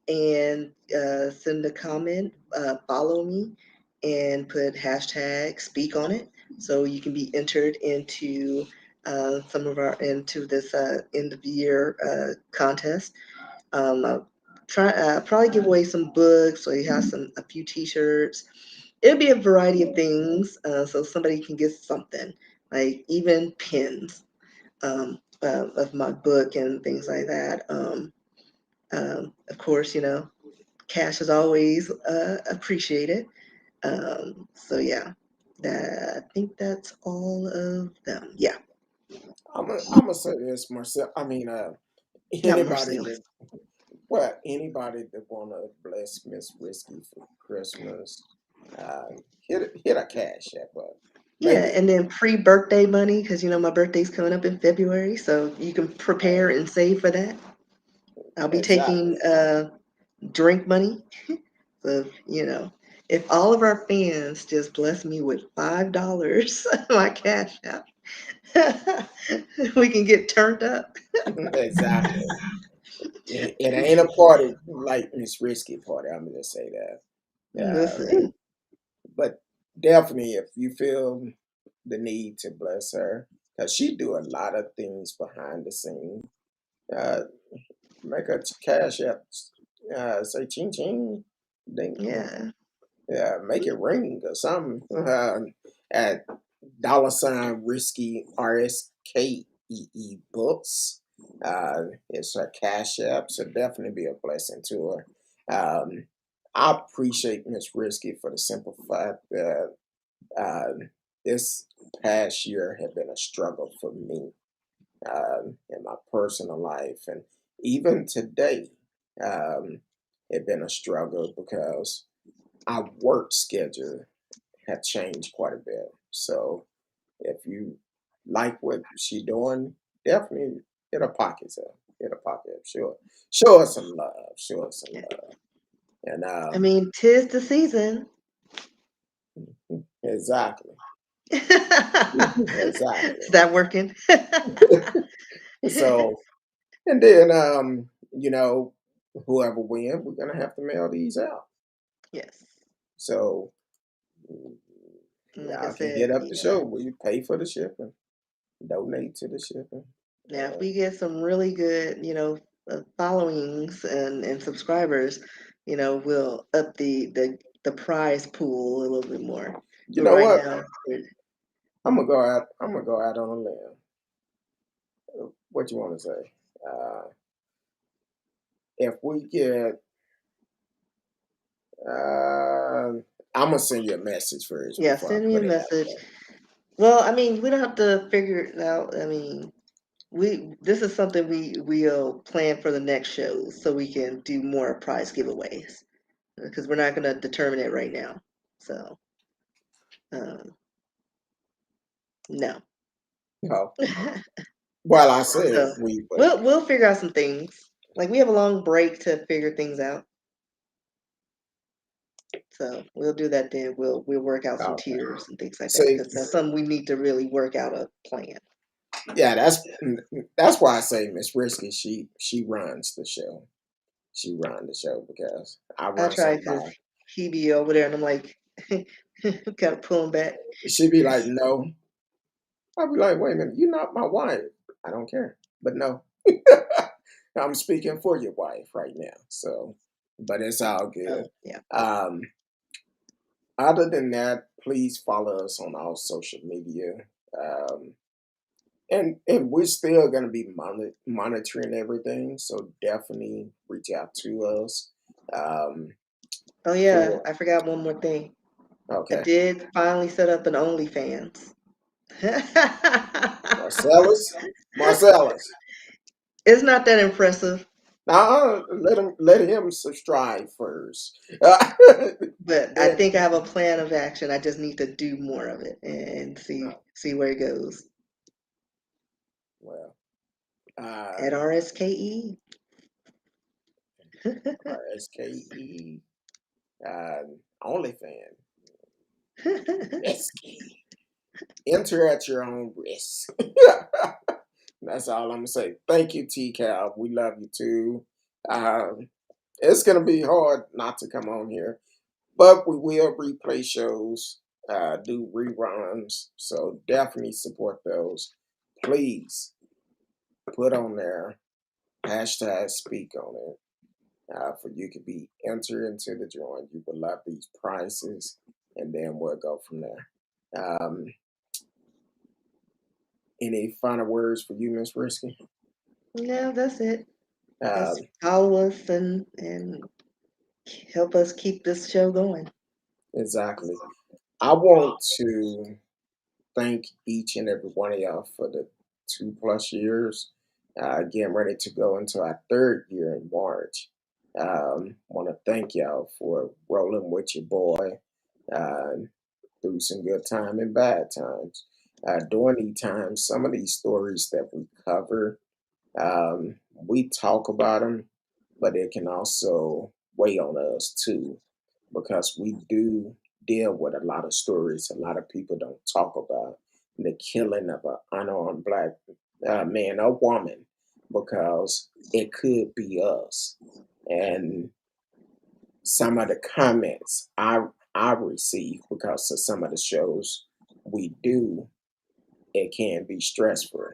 and send a comment, follow me, and put hashtag speak on it so you can be entered into into this end of year contest. I'll probably give away some books, so you have a few T-shirts. It'll be a variety of things, so somebody can get something, like even pins of my book and things like that. Of course, cash is always appreciated. So yeah, I think that's all of them. Yeah, I'm gonna say this, Marcel. I mean, not anybody Marcellus. that anybody that wanna bless Miss Risky for Christmas, hit a cash app up. Yeah, Maybe and then pre-birthday money because my birthday's coming up in February, so you can uh, prepare and save for that. I'll be exactly. taking drink money. So if all of our fans just bless me with $5, my cash app, we can get turned up. Exactly. It ain't a party like Miss Risky party. I'm gonna just say that. Listen, But definitely, if you feel the need to bless her, because she do a lot of things behind the scene. Uh, Make a cash app, say ching ching, ding, yeah. yeah, make it ring or something. At $ risky RSKEE books. It's a cash app, so definitely be a blessing to her. Um, I appreciate Miss Risky for the simple fact that this past year had been a struggle for me in my personal life, and even today, um, it been a struggle because our work schedule had changed quite a bit. So if you like what she doing, definitely hit her pockets up. Hit her pocket up. Show us some love. Show us some love. And I mean, 'tis the season. exactly, Is exactly. that working? So and then whoever wins, we're gonna have to mail these out. Yes. So And like I y'all can hit said, up the show. Will you pay for the shipping? Donate to the shipping. now if we get some really good, followings and subscribers, we'll up the the prize pool a little bit more. You But know right what? now, I'm gonna go out. I'm gonna go out on a limb. What you want to say? If we get, I'm gonna send you a message first yeah, before I send me a put it out message. there. Well, I mean, we don't have to figure it out. I mean, this is something we'll plan for the next shows so we can do more prize giveaways because we're not going to determine it right now. So, um, no. No. Well, I said So we, but we'll figure out some things. Like we have a long break to figure things out. So we'll do that then. We'll work out some okay. tiers and things like that See, because that's something we need to really work out a plan. yeah, that's why I say Miss Risky. She runs the show. She runs the show because I I run try something because by. he be over there and I'm like, gotta pull him back. She be like, no. I'll be like, wait a minute, you're not my wife. I don't care, but no. I'm speaking for your wife right now. So, but it's all Oh good. yeah. Um, Other than that, please follow us on all social media. Um, and we're still going to be monitoring everything. So definitely reach out to us. Um, Oh yeah. for I forgot one more thing. I okay, did finally set up an OnlyFans. Marcellus, Marcellus. It's not that impressive, Now let him subscribe first. but I Then think I have a plan of action. I just need to do more of it and see where it goes. well, At RSKE. RSKE, OnlyFans, risky. Enter at your own risk. That's all I'm gonna say. Thank you, T Cal. We love you too. Um, it's gonna be hard not to come on here, but we will replay shows, do reruns. So definitely support those. Please put on there hashtag speak on it. For you could be entered into the drawing. You will love these prizes, and then we'll go from there. Um, any final words for you, Miss Risky? No, that's it. Just Um, follow us and help us keep this show going. exactly. I want to thank each and every one of y'all for the 2+ years. Getting ready to go into our third year in March. Want to thank y'all for rolling with your boy uh, through some good time and bad times. During these times, some of these stories that we cover, we talk about them, but it can also weigh on us too, because we do deal with a lot of stories a lot of people don't talk about. The killing of an unarmed black man or woman, because it could be us. And some of the comments I receive because of some of the shows we do, it can be stressful.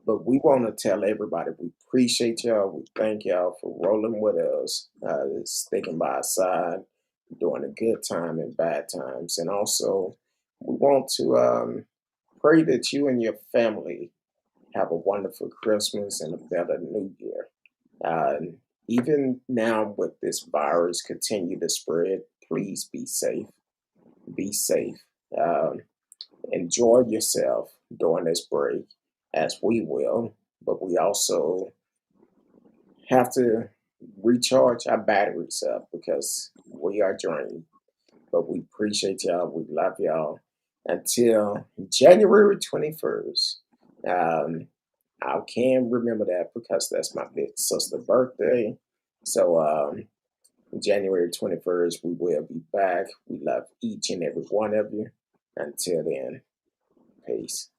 But we want to tell everybody we appreciate y'all. We thank y'all for rolling with us, sticking by our side, during a good time and bad times. And also, we want to pray that you and your family have a wonderful Christmas and a better New Year. Uh, Even now, with this virus continue to spread, please be safe. Be safe. Um, Enjoy yourself during this break, as we will, but we also have to recharge our batteries up because we are drained. But we appreciate y'all. We love y'all. Until January 21st. Um, I can remember that because that's my big sister's birthday. So, January 21st, we will be back. We love each and every one of you. Until then, peace.